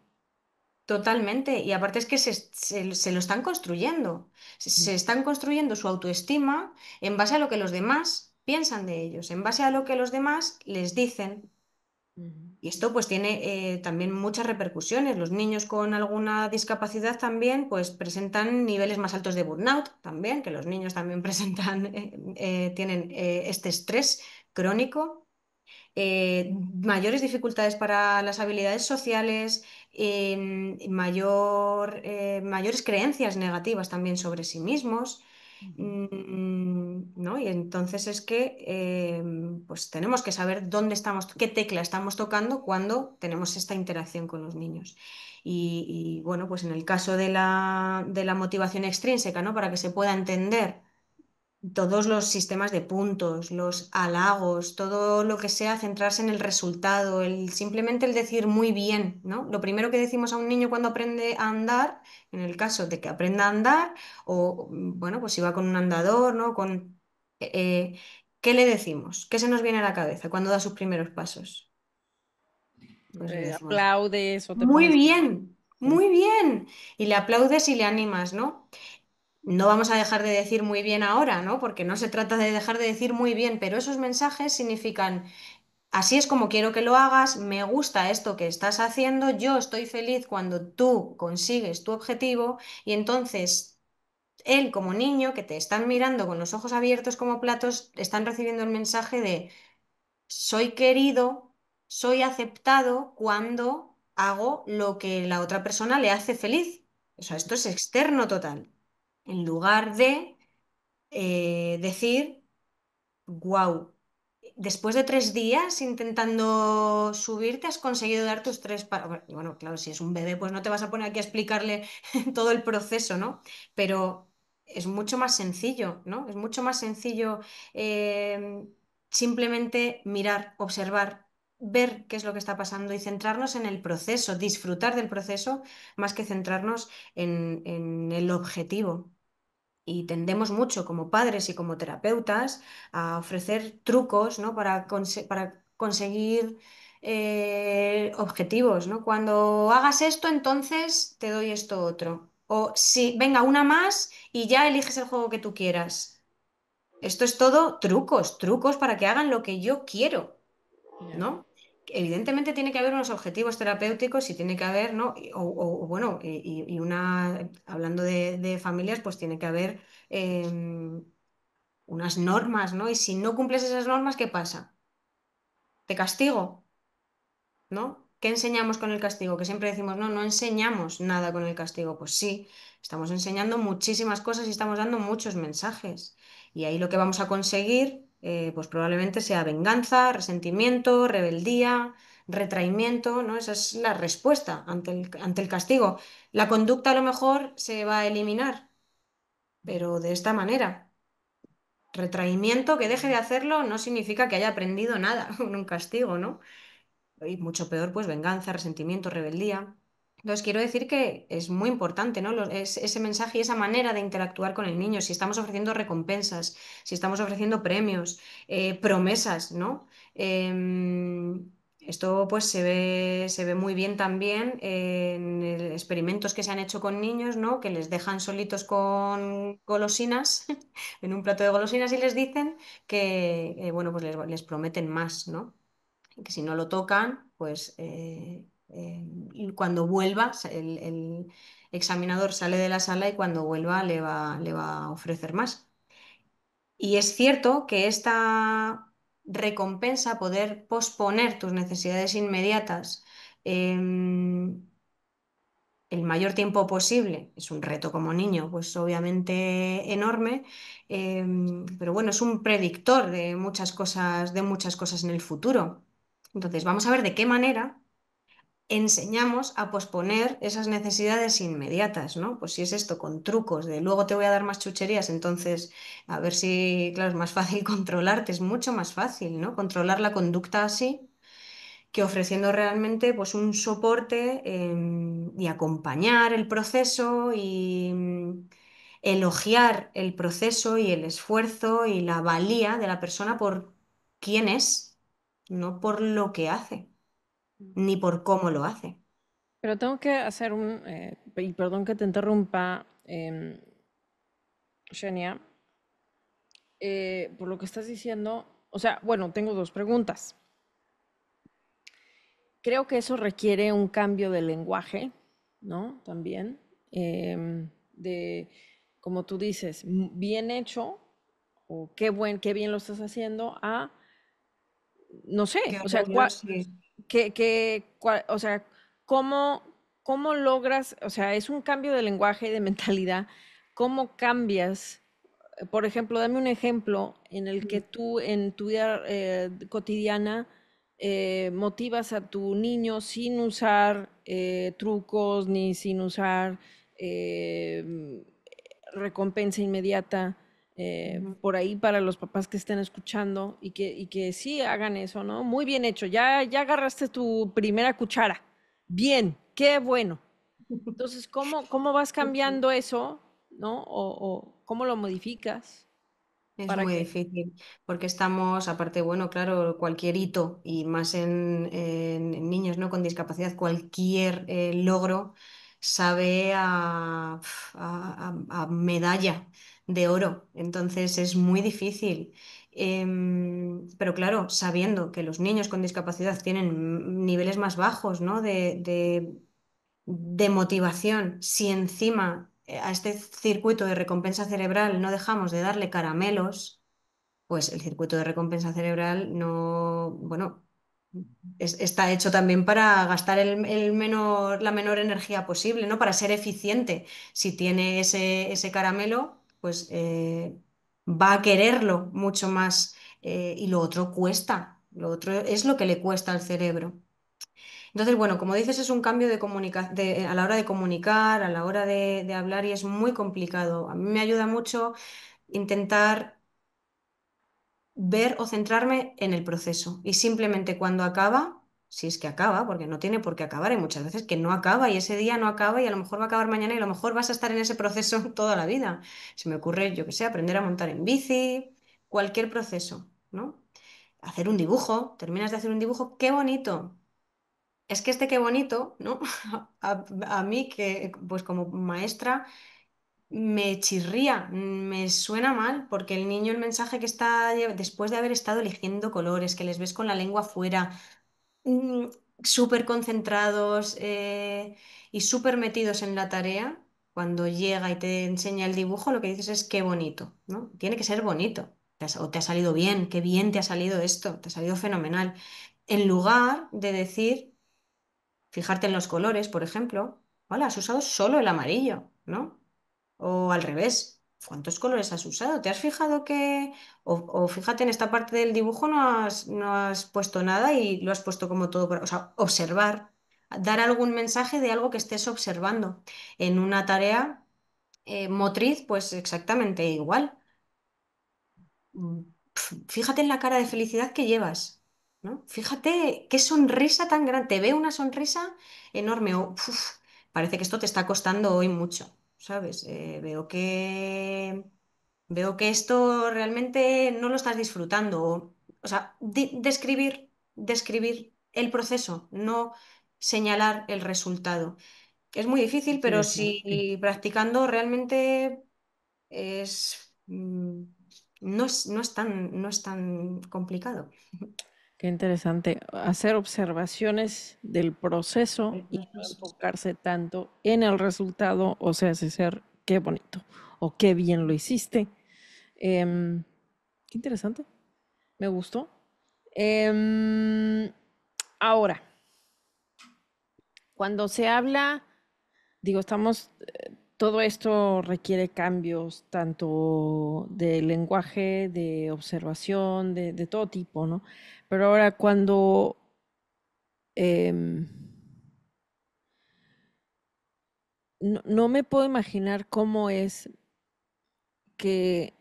S2: Totalmente. Y aparte es que se lo están construyendo.
S1: Mm,
S2: Se están construyendo su autoestima en base a lo que los demás piensan de ellos, en base a lo que los demás les dicen.
S1: ujú,
S2: Y esto pues tiene también muchas repercusiones. Los niños con alguna discapacidad también pues presentan niveles más altos de burnout también, que los niños también presentan, tienen este estrés crónico, mayores dificultades para las habilidades sociales, mayores creencias negativas también sobre sí mismos.
S1: ujú.
S2: ¿No? Y entonces es que pues tenemos que saber dónde estamos, qué tecla estamos tocando cuando tenemos esta interacción con los niños. Bueno, pues en el caso de la motivación extrínseca, ¿no?, para que se pueda entender todos los sistemas de puntos, los halagos, todo lo que sea centrarse en el resultado, simplemente el decir muy bien, ¿no? Lo primero que decimos a un niño cuando aprende a andar, en el caso de que aprenda a andar, o bueno, pues si va con un andador, ¿no? ¿Qué le decimos? ¿Qué se nos viene a la cabeza cuando da sus primeros pasos? Pues le decimos,
S1: Aplaudes o te pones feliz. Sí.
S2: muy bien. Y le aplaudes y le animas, ¿no? No vamos a dejar de decir muy bien ahora, ¿no? Porque no se trata de dejar de decir muy bien, pero esos mensajes significan, así es como quiero que lo hagas, me gusta esto que estás haciendo, yo estoy feliz cuando tú consigues tu objetivo y entonces él como niño que te están mirando con los ojos abiertos como platos, están recibiendo el mensaje de soy querido, soy aceptado cuando hago lo que la otra persona le hace feliz. O sea, esto es externo total. En lugar de decir, wow, después de 3 días intentando subirte, has conseguido dar tus tres pasos. Bueno, claro, si es un bebé, pues no te vas a poner aquí a explicarle todo el proceso, ¿no? Pero es mucho más sencillo, ¿no? Es mucho más sencillo eh, simplemente mirar, observar, ver qué es lo que está pasando y centrarnos en el proceso, disfrutar del proceso más que centrarnos en el objetivo. Y tendemos mucho como padres y como terapeutas a ofrecer trucos, ¿no?, para conseguir objetivos, ¿no? Cuando hagas esto, entonces te doy esto otro. O si, venga, una más y ya eliges el juego que tú quieras. Esto es todo trucos, trucos para que hagan lo que yo quiero,
S1: Ya.
S2: ¿no? Evidentemente tiene que haber unos objetivos terapéuticos y tiene que haber, ¿no? Bueno, hablando de familias, pues tiene que haber unas normas, ¿no? Y si no cumples esas normas, ¿qué pasa? ¿Te castigo? ¿No? ¿Qué enseñamos con el castigo? Que siempre decimos, no, no enseñamos nada con el castigo. Pues sí, estamos enseñando muchísimas cosas y estamos dando muchos mensajes. Y ahí lo que vamos a conseguir, pues probablemente sea venganza, resentimiento, rebeldía, retraimiento, ¿no? Esa es la respuesta ante el castigo. La conducta a lo mejor se va a eliminar, pero de esta manera. Retraimiento, que deje de hacerlo, no significa que haya aprendido nada con un castigo, ¿no? Y mucho peor, pues venganza, resentimiento, rebeldía. Entonces, quiero decir que es muy importante, ¿no? Ese mensaje y esa manera de interactuar con el niño, si estamos ofreciendo recompensas, si estamos ofreciendo premios, promesas, ¿no? Esto pues se ve muy bien también en experimentos que se han hecho con niños, ¿no?, que les dejan solitos con golosinas, en un plato de golosinas y les dicen que, bueno, pues les prometen más, ¿no? Que si no lo tocan, pues y cuando vuelva, el examinador sale de la sala y cuando vuelva le va a ofrecer más. Y es cierto que esta recompensa, poder posponer tus necesidades inmediatas, el mayor tiempo posible, es un reto como niño, pues obviamente enorme, pero bueno, es un predictor de muchas cosas en el futuro. Entonces, vamos a ver de qué manera enseñamos a posponer esas necesidades inmediatas, ¿no? Pues si es esto con trucos de luego te voy a dar más chucherías, entonces a ver si, claro, es más fácil controlarte, es mucho más fácil, ¿no? Controlar la conducta así que ofreciendo realmente pues un soporte y acompañar el proceso y elogiar el proceso y el esfuerzo y la valía de la persona por quién es, no por lo que hace, ni por cómo lo hace.
S1: Pero tengo que hacer y perdón que te interrumpa, Xenia, por lo que estás diciendo, o sea, bueno, tengo dos preguntas. Creo que eso requiere un cambio de lenguaje, ¿no? También, de, como tú dices, bien hecho, o qué bien lo estás haciendo, a, no sé,
S2: Qué
S1: o sea,
S2: horror, sí.
S1: o sea, ¿cómo, cómo logras, o sea, es un cambio de lenguaje y de mentalidad, ¿cómo cambias? Por ejemplo, dame un ejemplo en el que tú en tu vida cotidiana motivas a tu niño sin usar trucos ni sin usar eh, recompensa inmediata
S2: Ujú.
S1: por ahí para los papás que estén escuchando y que sí hagan eso, ¿no? Muy bien hecho, ya agarraste tu primera cuchara. Bien, qué bueno. Entonces, ¿cómo vas cambiando eso, ¿no? O cómo lo modificas
S2: Es
S1: para
S2: muy
S1: que...
S2: difícil, porque estamos, aparte, bueno, claro, cualquier hito, y más en niños, ¿no? Con discapacidad, cualquier logro sabe a medalla de oro. Entonces es muy difícil. Pero claro, sabiendo que los niños con discapacidad tienen niveles más bajos, ¿no? de motivación, si encima a este circuito de recompensa cerebral no dejamos de darle caramelos, pues el circuito de recompensa cerebral no, bueno, está hecho también para gastar la menor energía posible, ¿no? Para ser eficiente. Si tiene ese caramelo, pues va a quererlo mucho más y lo otro cuesta. Lo otro es lo que le cuesta al cerebro. Entonces, bueno, como dices, es un cambio a la hora de comunicar, a la hora de hablar y es muy complicado. A mí me ayuda mucho intentar ver o centrarme en el proceso y simplemente cuando acaba, si es que acaba, porque no tiene por qué acabar, hay muchas veces que no acaba y ese día no acaba y a lo mejor va a acabar mañana y a lo mejor vas a estar en ese proceso toda la vida. Se me ocurre, yo que sé, aprender a montar en bici, cualquier proceso, ¿no? Hacer un dibujo, terminas de hacer un dibujo, qué bonito. Es que este qué bonito, ¿no? A mí que, pues como maestra, me chirría, me suena mal, porque el niño el mensaje que está después de haber estado eligiendo colores, que les ves con la lengua fuera, mm, súper concentrados y súper metidos en la tarea, cuando llega y te enseña el dibujo, lo que dices es qué bonito, ¿no? Tiene que ser bonito. O te ha salido bien, qué bien te ha salido esto, te ha salido fenomenal. En lugar de decir fijarte en los colores, por ejemplo. Hola, has usado solo el amarillo, ¿no? O al revés. ¿Cuántos colores has usado? ¿Te has fijado que... o fíjate en esta parte del dibujo no has puesto nada y lo has puesto como todo... O sea, observar. Dar algún mensaje de algo que estés observando. En una tarea motriz, pues exactamente igual. Fíjate en la cara de felicidad que llevas, ¿no? Fíjate qué sonrisa tan grande. Te veo una sonrisa enorme. O, uf, parece que esto te está costando hoy mucho, ¿sabes? Veo que esto realmente no lo estás disfrutando. O sea, describir el proceso, no señalar el resultado. Es muy difícil, pero si practicando realmente es, no es tan complicado.
S1: Qué interesante. Hacer observaciones del proceso
S2: El
S1: y no
S2: proceso.
S1: enfocarse tanto en el resultado, o sea, hace ser qué bonito o qué bien lo hiciste. Em, Qué interesante. Me gustó. Em, Ahora, cuando se habla, digo, todo esto requiere cambios tanto de lenguaje, de observación, de todo tipo, ¿no? Pero ahora cuando em, no me puedo imaginar cómo es que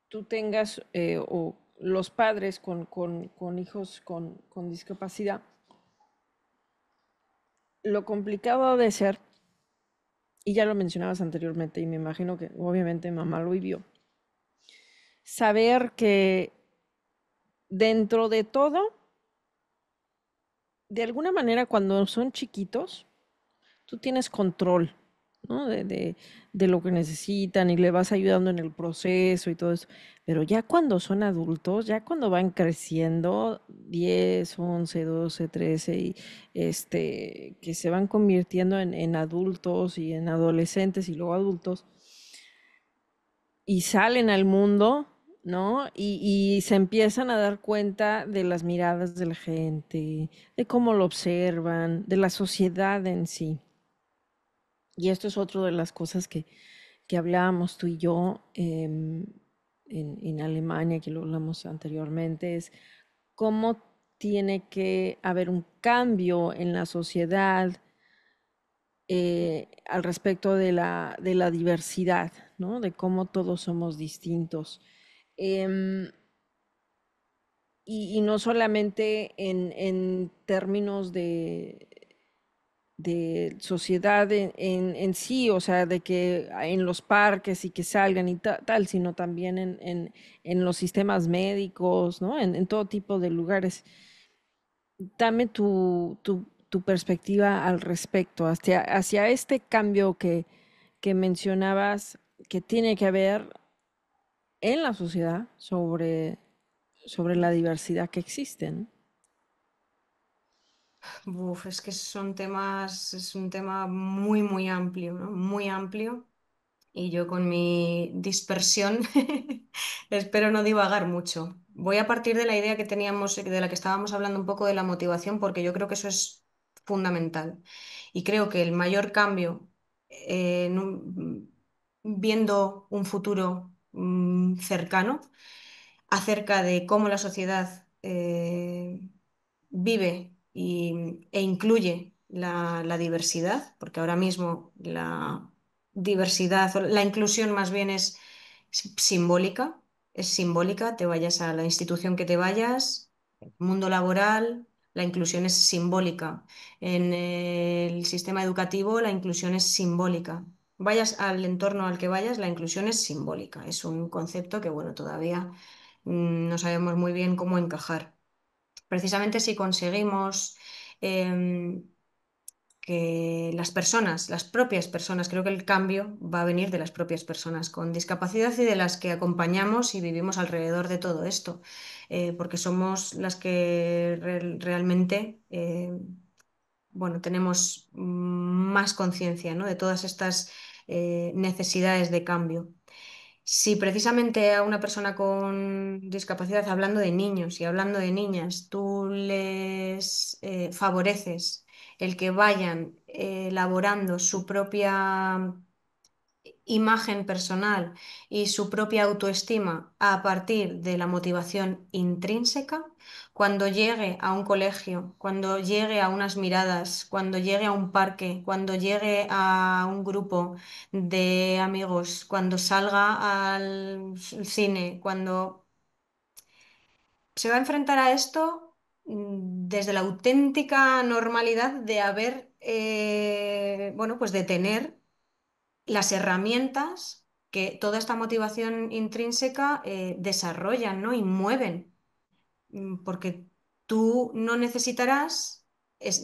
S1: tú tengas o los padres con hijos con discapacidad. Lo complicado de ser, y ya lo mencionabas anteriormente, y me imagino que obviamente mamá lo vivió, saber que dentro de todo, de alguna manera cuando son chiquitos, tú tienes control, ¿no? De lo que necesitan y le vas ayudando en el proceso y todo eso. Pero ya cuando son adultos, ya cuando van creciendo, 10, 11, 12, 13, y que se van convirtiendo en adultos y en adolescentes y luego adultos, y salen al mundo, ¿no? Y se empiezan a dar cuenta de las miradas de la gente, de cómo lo observan, de la sociedad en sí. Y esto es otra de las cosas que hablábamos tú y yo en Alemania, que lo hablamos anteriormente, es cómo tiene que haber un cambio en la sociedad al respecto de la diversidad, ¿no? De cómo todos somos distintos. Em, y no solamente en términos de sociedad en sí, o sea, de que en los parques y que salgan y tal, sino también en los sistemas médicos, ¿no? En todo tipo de lugares. Dame tu perspectiva al respecto, hacia este cambio que mencionabas que tiene que haber en la sociedad sobre la diversidad que existe, ¿no?
S2: Uf, es que son temas, es un tema muy, muy amplio, ¿no? Muy amplio. Y yo con mi dispersión espero no divagar mucho. Voy a partir de la idea que teníamos, de la que estábamos hablando un poco de la motivación, porque yo creo que eso es fundamental. Y creo que el mayor cambio, viendo un futuro cercano, acerca de cómo la sociedad vive e incluye la diversidad, porque ahora mismo la diversidad, o la inclusión más bien es simbólica, te vayas a la institución que te vayas, mundo laboral, la inclusión es simbólica. En el sistema educativo, la inclusión es simbólica. Vayas al entorno al que vayas, la inclusión es simbólica. Es un concepto que, bueno, todavía no sabemos muy bien cómo encajar. Precisamente si conseguimos em, que las personas, las propias personas, creo que el cambio va a venir de las propias personas con discapacidad y de las que acompañamos y vivimos alrededor de todo esto, porque somos las que realmente bueno, tenemos más conciencia, ¿no? De todas estas necesidades de cambio. Si precisamente a una persona con discapacidad, hablando de niños y hablando de niñas, tú les favoreces el que vayan elaborando su propia imagen personal y su propia autoestima a partir de la motivación intrínseca, cuando llegue a un colegio, cuando llegue a unas miradas, cuando llegue a un parque, cuando llegue a un grupo de amigos, cuando salga al cine, cuando se va a enfrentar a esto desde la auténtica normalidad de haber, bueno, pues de tener las herramientas que toda esta motivación intrínseca desarrollan, ¿no? Y mueven, porque tú no necesitarás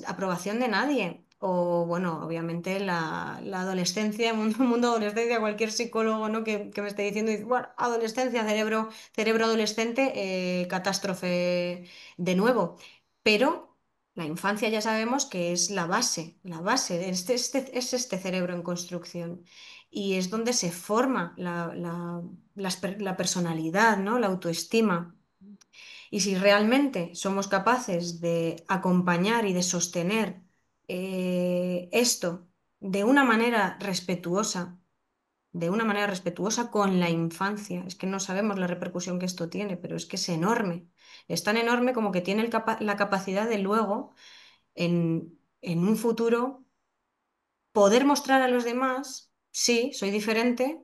S2: aprobación de nadie. o bueno, obviamente la adolescencia, mundo adolescencia, cualquier psicólogo, ¿no? que me esté diciendo, dice, bueno, adolescencia, cerebro adolescente, catástrofe de nuevo. Pero la infancia ya sabemos que es la base, es este cerebro en construcción. Y es donde se forma la personalidad, ¿no? La autoestima. Y si realmente somos capaces de acompañar y de sostener esto de una manera respetuosa con la infancia, es que no sabemos la repercusión que esto tiene, pero es que es enorme. Es tan enorme como que tiene la capacidad de luego, en un futuro, poder mostrar a los demás, sí, soy diferente,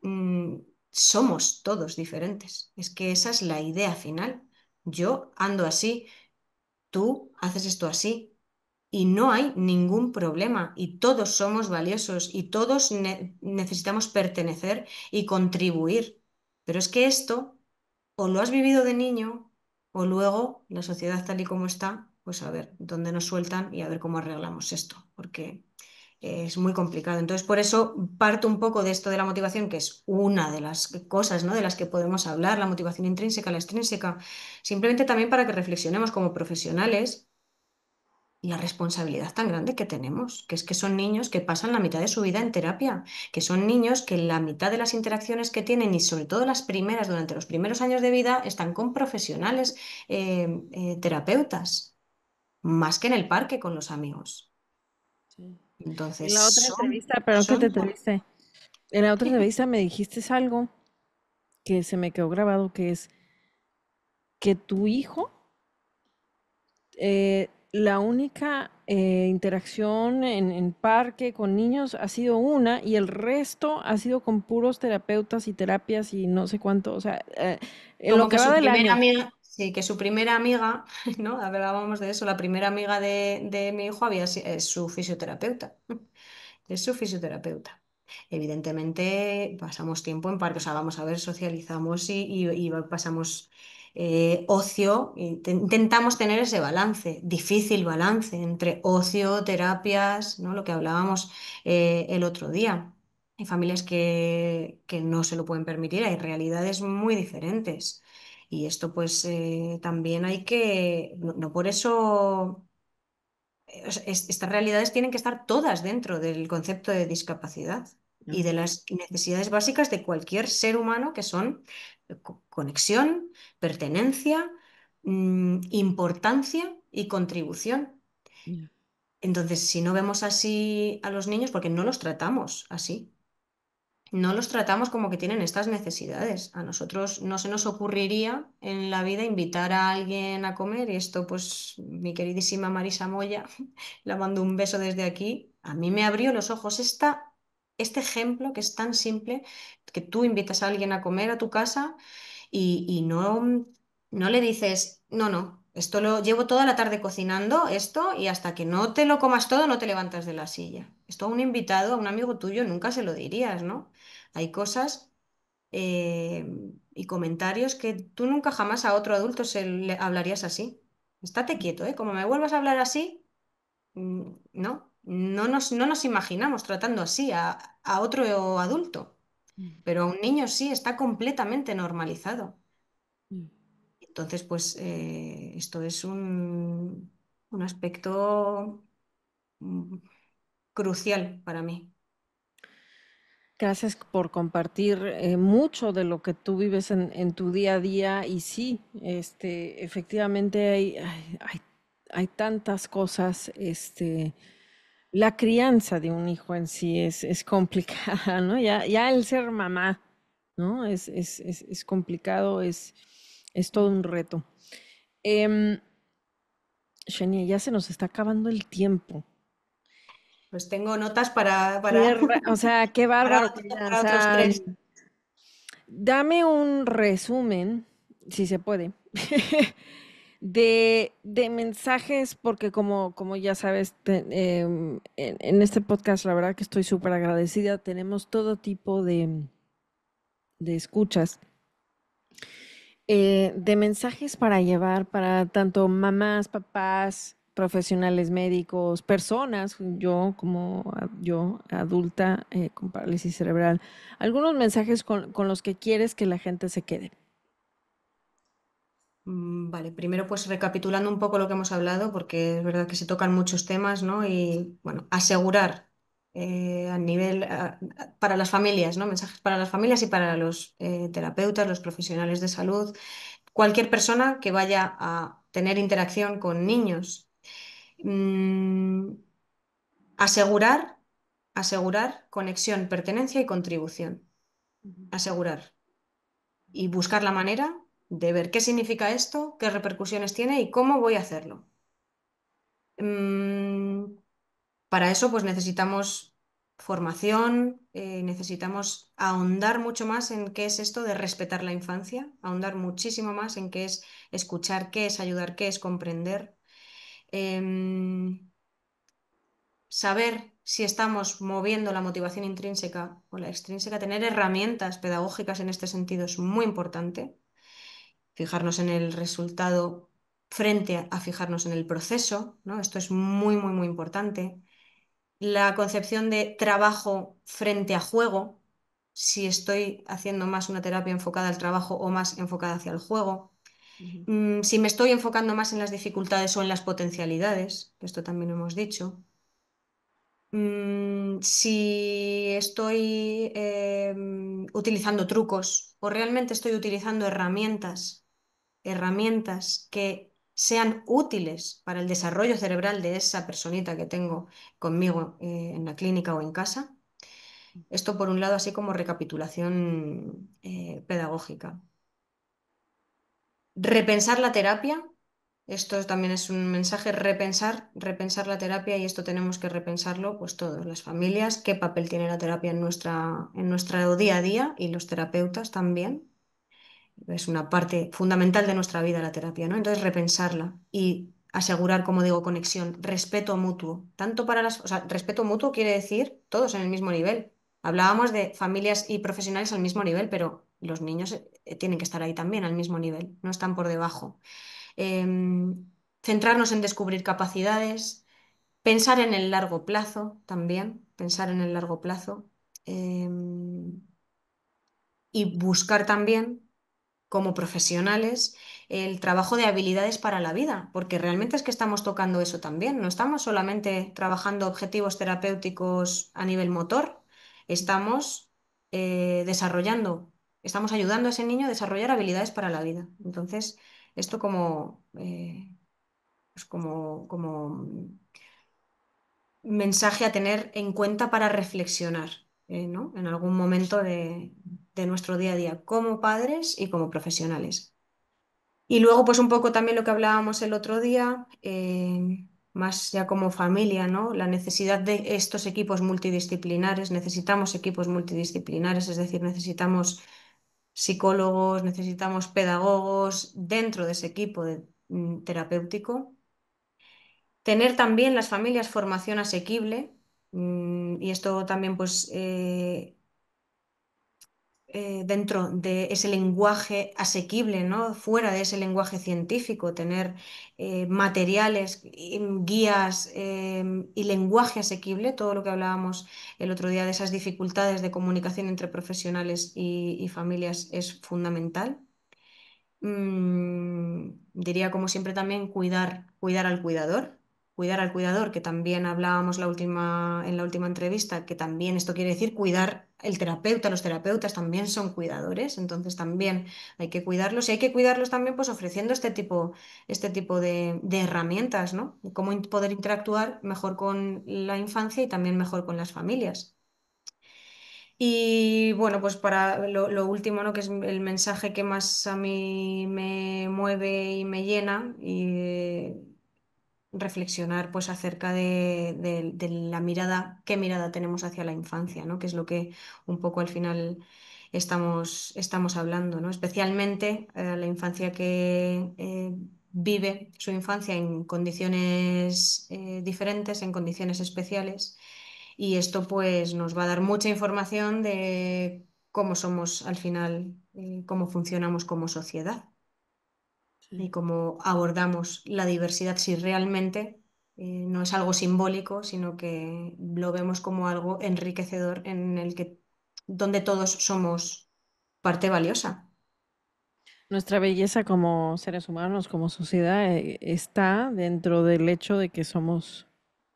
S2: mm, somos todos diferentes. Es que esa es la idea final. Yo ando así, tú haces esto así y no hay ningún problema y todos somos valiosos y todos necesitamos pertenecer y contribuir. Pero es que esto o lo has vivido de niño o luego la sociedad tal y como está, pues a ver dónde nos sueltan y a ver cómo arreglamos esto, porque es muy complicado. Entonces, por eso parto un poco de esto de la motivación, que es una de las cosas, ¿no? de las que podemos hablar, la motivación intrínseca, la extrínseca, simplemente también para que reflexionemos como profesionales la responsabilidad tan grande que tenemos, que es que son niños que pasan la mitad de su vida en terapia, que son niños que la mitad de las interacciones que tienen y sobre todo las primeras, durante los primeros años de vida, están con profesionales terapeutas, más que en el parque con los amigos.
S1: Sí. En
S2: Entonces,
S1: la otra entrevista, perdón que te
S2: son,
S1: entreviste, en la otra entrevista me dijiste algo que se me quedó grabado, que es que tu hijo, la única interacción en parque con niños ha sido una y el resto ha sido con puros terapeutas y terapias y no sé cuánto, o sea, en lo
S2: como
S1: que
S2: que
S1: va
S2: su
S1: del
S2: primera
S1: año.
S2: amiga, sí, que su primera amiga, ¿no? Hablábamos de eso, la primera amiga de mi hijo es su fisioterapeuta. Es su fisioterapeuta. Evidentemente pasamos tiempo en parque, o sea, vamos a ver, socializamos y pasamos ocio, intentamos tener ese balance, difícil balance entre ocio, terapias, ¿no? Lo que hablábamos el otro día. Hay familias que no se lo pueden permitir, hay realidades muy diferentes. Y esto pues también hay que, no por eso estas realidades tienen que estar todas dentro del concepto de discapacidad y de las necesidades básicas de cualquier ser humano que son conexión, pertenencia, importancia y contribución.
S1: Ya.
S2: Entonces, si no vemos así a los niños, porque no los tratamos así, no los tratamos como que tienen estas necesidades. A nosotros no se nos ocurriría en la vida invitar a alguien a comer y esto, pues, mi queridísima Marisa Moya, la mando un beso desde aquí. A mí me abrió los ojos este ejemplo que es tan simple, que tú invitas a alguien a comer a tu casa y no le dices, no, no, esto lo llevo toda la tarde cocinando, esto, y hasta que no te lo comas todo no te levantas de la silla. Esto a un invitado, a un amigo tuyo, nunca se lo dirías, ¿no? Hay cosas eh, y comentarios que tú nunca jamás a otro adulto le hablarías así. Estate quieto, ¿eh? Como me vuelvas a hablar así, no nos imaginamos tratando así a otro adulto, pero a un niño sí está completamente normalizado. Entonces, pues esto es un aspecto mm, crucial para mí.
S1: Gracias por compartir mucho de lo que tú vives en tu día a día y sí, efectivamente hay tantas cosas, la crianza de un hijo en sí es complicada, ¿no? Ya el ser mamá, ¿no? Es complicado, es todo un reto. Em, Shania, ya se nos está acabando el tiempo.
S2: Pues tengo notas para,
S1: O sea, qué
S2: para,
S1: bárbaro, querida. O
S2: para otros
S1: sea,
S2: tres.
S1: dame un resumen, si se puede, de mensajes, porque como ya sabes, en este podcast la verdad que estoy súper agradecida. Tenemos todo tipo de escuchas, de mensajes para llevar para tanto mamás, papás. profesionales médicos, personas, yo como yo adulta con parálisis cerebral, algunos mensajes con los que quieres que la gente se quede.
S2: Vale, primero pues recapitulando un poco lo que hemos hablado, porque es verdad que se tocan muchos temas, ¿no? Y bueno, asegurar a nivel para las familias, ¿no? Mensajes para las familias y para los terapeutas, los profesionales de salud, cualquier persona que vaya a tener interacción con niños. Mm, asegurar, asegurar conexión, pertenencia y contribución. Asegurar y buscar la manera de ver qué significa esto, qué repercusiones tiene y cómo voy a hacerlo. Mm, para eso, pues necesitamos formación, necesitamos ahondar mucho más en qué es esto de respetar la infancia, ahondar muchísimo más en qué es escuchar, qué es ayudar, qué es comprender. Em, saber si estamos moviendo la motivación intrínseca o la extrínseca, tener herramientas pedagógicas en este sentido es muy importante. Fijarnos en el resultado frente a fijarnos en el proceso, ¿no? Esto es muy, muy, muy importante. La concepción de trabajo frente a juego, si estoy haciendo más una terapia enfocada al trabajo o más enfocada hacia el juego.
S1: Ujú,
S2: Si me estoy enfocando más en las dificultades o en las potencialidades, que esto también lo hemos dicho. Si estoy utilizando trucos o realmente estoy utilizando herramientas que sean útiles para el desarrollo cerebral de esa personita que tengo conmigo en la clínica o en casa. Esto por un lado, así como recapitulación pedagógica. Repensar la terapia. Esto también es un mensaje, repensar la terapia y esto tenemos que repensarlo, pues todas las familias, qué papel tiene la terapia en nuestro día a día y los terapeutas también. Es una parte fundamental de nuestra vida la terapia, ¿no? Entonces repensarla y asegurar, como digo, conexión, respeto mutuo. Tanto para las, o sea, respeto mutuo quiere decir todos en el mismo nivel. Hablábamos de familias y profesionales al mismo nivel, pero los niños tienen que estar ahí también al mismo nivel, no están por debajo. Em, centrarnos en descubrir capacidades, pensar en el largo plazo también, pensar en el largo plazo em, y buscar también como profesionales el trabajo de habilidades para la vida, porque realmente es que estamos tocando eso también, no estamos solamente trabajando objetivos terapéuticos a nivel motor, estamos desarrollando, estamos ayudando a ese niño a desarrollar habilidades para la vida. Entonces, esto como, pues como mensaje a tener en cuenta para reflexionar, ¿no? En algún momento de nuestro día a día, como padres y como profesionales. Y luego, pues un poco también lo que hablábamos el otro día, más ya como familia, ¿no? La necesidad de estos equipos multidisciplinares, necesitamos equipos multidisciplinares, es decir, necesitamos psicólogos, necesitamos pedagogos dentro de ese equipo terapéutico. Tener también las familias formación asequible, y esto también pues dentro de ese lenguaje asequible, ¿no? Fuera de ese lenguaje científico, tener materiales, guías y lenguaje asequible, todo lo que hablábamos el otro día de esas dificultades de comunicación entre profesionales y familias es fundamental. Diría como siempre también cuidar al cuidador, que también hablábamos en la última entrevista, que también esto quiere decir cuidar el terapeuta, los terapeutas también son cuidadores, entonces también hay que cuidarlos y hay que cuidarlos también pues ofreciendo este tipo de herramientas, ¿no? De cómo poder interactuar mejor con la infancia y también mejor con las familias. Y bueno, pues para lo último, ¿no? Que es el mensaje que más a mí me mueve y me llena, y reflexionar pues acerca de la mirada, qué mirada tenemos hacia la infancia, ¿no? Que es lo que un poco al final estamos hablando, ¿no? Especialmente la infancia que vive su infancia en condiciones diferentes, en condiciones especiales. Y esto pues nos va a dar mucha información de cómo somos al final, cómo funcionamos como sociedad y
S1: sí.
S2: cómo abordamos la diversidad, si realmente no es algo simbólico, sino que lo vemos como algo enriquecedor en el que donde todos somos parte valiosa.
S1: Nuestra belleza como seres humanos, como sociedad, está dentro del hecho de que somos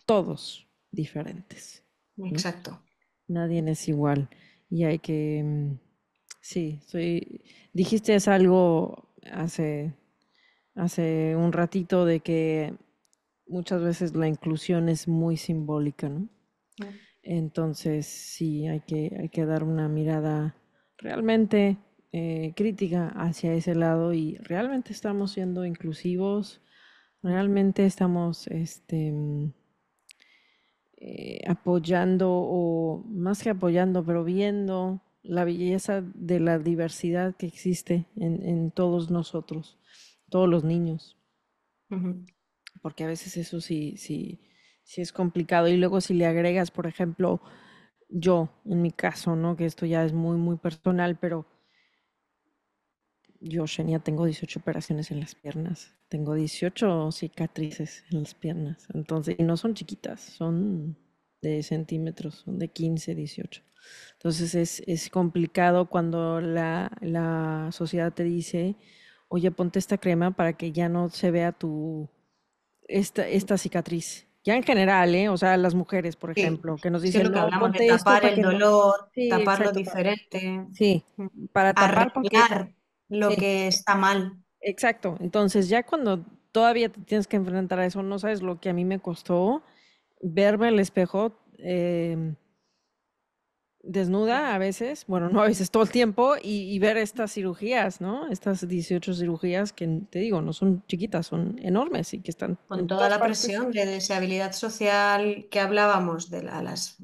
S1: todos diferentes, ¿no?
S2: Exacto.
S1: Nadie es igual y hay que, sí, dijiste es algo hace un ratito de que muchas veces la inclusión es muy simbólica, ¿no?
S2: Mm.
S1: Entonces, sí, hay que dar una mirada realmente crítica hacia ese lado y realmente estamos siendo inclusivos, realmente estamos apoyando o más que apoyando, pero viendo la belleza de la diversidad que existe en todos nosotros, todos los niños,
S2: Ujú.
S1: porque a veces eso sí es complicado. Y luego si le agregas, por ejemplo, yo, en mi caso, ¿no? Que esto ya es muy, muy personal, pero yo, Shenia, tengo 18 operaciones en las piernas. Tengo 18 cicatrices en las piernas. Entonces, y no son chiquitas, son de centímetros, son de 15, 18. Entonces es complicado cuando la sociedad te dice, oye, ponte esta crema para que ya no se vea esta cicatriz. Ya en general, ¿eh? O sea, las mujeres, por
S2: Sí,
S1: ejemplo, que nos
S2: sí es
S1: dicen,
S2: lo que
S1: no,
S2: hablamos de
S1: ponte esto
S2: tapar
S1: para
S2: el
S1: que no.
S2: dolor,
S1: Sí,
S2: tapar lo
S1: exacto.
S2: diferente,
S1: Sí,
S2: mm,
S1: para tapar porque,
S2: arreglar lo
S1: sí,
S2: que está mal.
S1: exacto. Entonces, ya cuando todavía te tienes que enfrentar a eso, no sabes lo que a mí me costó verme al espejo desnuda a veces, bueno, no a veces, todo el tiempo, y ver estas cirugías, ¿no? Estas 18 cirugías que, te digo, no son chiquitas, son enormes y que están
S2: Con
S1: en
S2: toda
S1: todas
S2: la
S1: partes.
S2: presión de deseabilidad social que hablábamos de las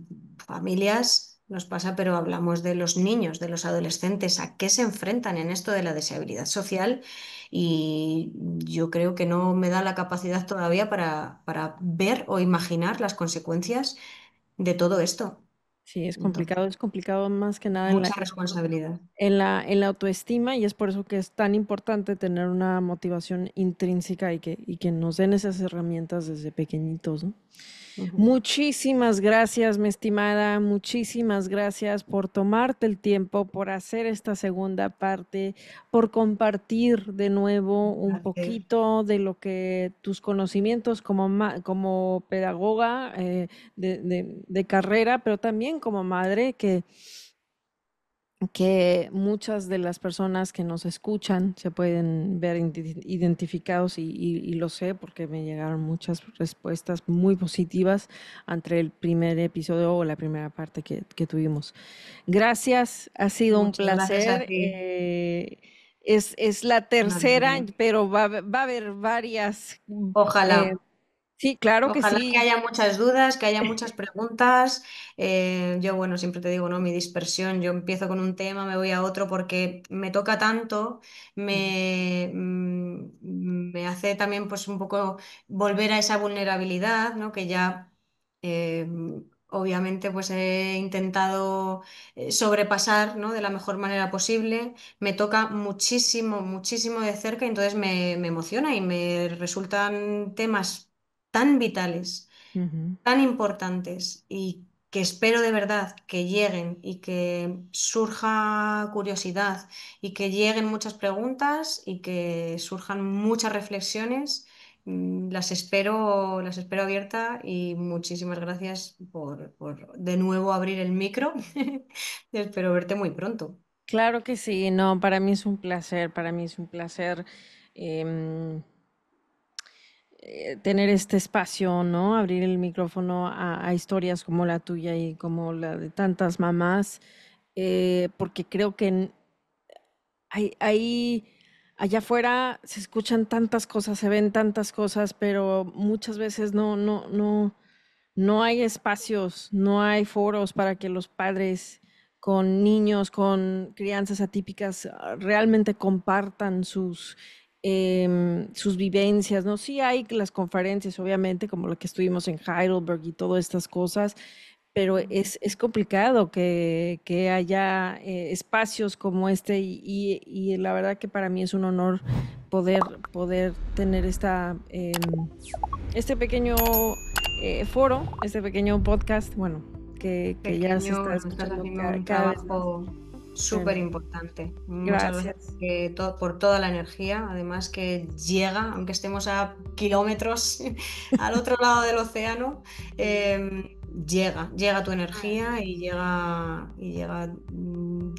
S2: familias, nos pasa, pero hablamos de los niños, de los adolescentes, a qué se enfrentan en esto de la deseabilidad social y yo creo que no me da la capacidad todavía para ver o imaginar las consecuencias de todo esto.
S1: Sí,
S2: Entonces,
S1: es complicado más que nada
S2: mucha responsabilidad.
S1: en la autoestima y es por eso que es tan importante tener una motivación intrínseca y que nos den esas herramientas desde pequeñitos, ¿no?
S2: Ujú.
S1: Muchísimas gracias, mi estimada, muchísimas gracias por tomarte el tiempo, por hacer esta segunda parte, por compartir de nuevo un
S2: Placer.
S1: poquito de lo que tus conocimientos como, como pedagoga de carrera, pero también como madre que muchas de las personas que nos escuchan se pueden ver identificados y lo sé porque me llegaron muchas respuestas muy positivas ante el primer episodio o la primera parte que tuvimos. Gracias, ha sido un
S2: Muchas gracias a
S1: placer.
S2: ti.
S1: Es la
S2: Una
S1: tercera,
S2: alegría.
S1: pero va a haber varias. eh,
S2: Ojalá.
S1: sí, claro que
S2: Ojalá que
S1: sí.
S2: haya muchas dudas, que haya muchas preguntas. Yo, bueno, siempre te digo, ¿no? Mi dispersión, yo empiezo con un tema, me voy a otro porque me toca tanto, me hace también pues un poco volver a esa vulnerabilidad, ¿no? Que ya eh, obviamente pues he intentado sobrepasar, ¿no? De la mejor manera posible. Me toca muchísimo, muchísimo de cerca y entonces me emociona y me resultan temas tan vitales,
S1: Ujú.
S2: tan importantes y que espero de verdad que lleguen y que surja curiosidad y que lleguen muchas preguntas y que surjan muchas reflexiones. Las espero abierta y muchísimas gracias por de nuevo abrir el micro. Espero verte muy pronto.
S1: Claro que sí, no, para mí es un placer, para mí es un placer. em, Tener este espacio, ¿no? Abrir el micrófono a historias como la tuya y como la de tantas mamás, porque creo que ahí, allá afuera se escuchan tantas cosas, se ven tantas cosas, pero muchas veces no hay espacios, no hay foros para que los padres con niños, con crianzas atípicas, realmente compartan sus vivencias, ¿no? Sí hay las conferencias, obviamente, como la que estuvimos en Heidelberg y todas estas cosas, pero es complicado que haya espacios como este y la verdad que para mí es un honor poder tener este pequeño foro, este pequeño podcast, bueno, que ya se está
S2: Estás
S1: escuchando
S2: haciendo un
S1: cada vez más.
S2: trabajo súper importante. Muchas gracias
S1: Gracias.
S2: por toda la energía, además que llega, aunque estemos a kilómetros al otro lado del océano, llega tu energía y llega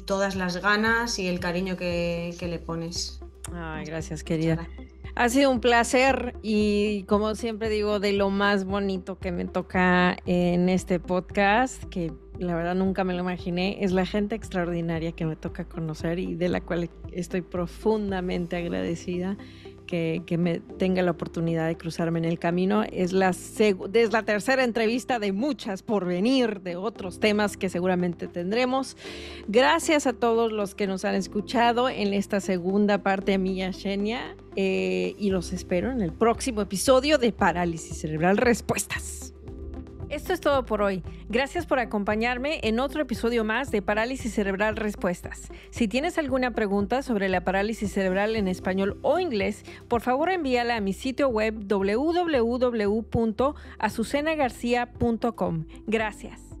S2: todas las ganas y el cariño que le pones.
S1: Ay, gracias,
S2: Muchas
S1: querida.
S2: gracias.
S1: Ha sido un placer y como siempre digo, de lo más bonito que me toca en este podcast, que la verdad nunca me lo imaginé, es la gente extraordinaria que me toca conocer y de la cual estoy profundamente agradecida que me tenga la oportunidad de cruzarme en el camino. Es la tercera entrevista de muchas por venir, de otros temas que seguramente tendremos. Gracias a todos los que nos han escuchado en esta segunda parte de Milla Xenia y los espero en el próximo episodio de Parálisis Cerebral Respuestas. Esto es todo por hoy. Gracias por acompañarme en otro episodio más de Parálisis Cerebral Respuestas. Si tienes alguna pregunta sobre la parálisis cerebral en español o inglés, por favor envíala a mi sitio web www.azucenagarcia.com. Gracias.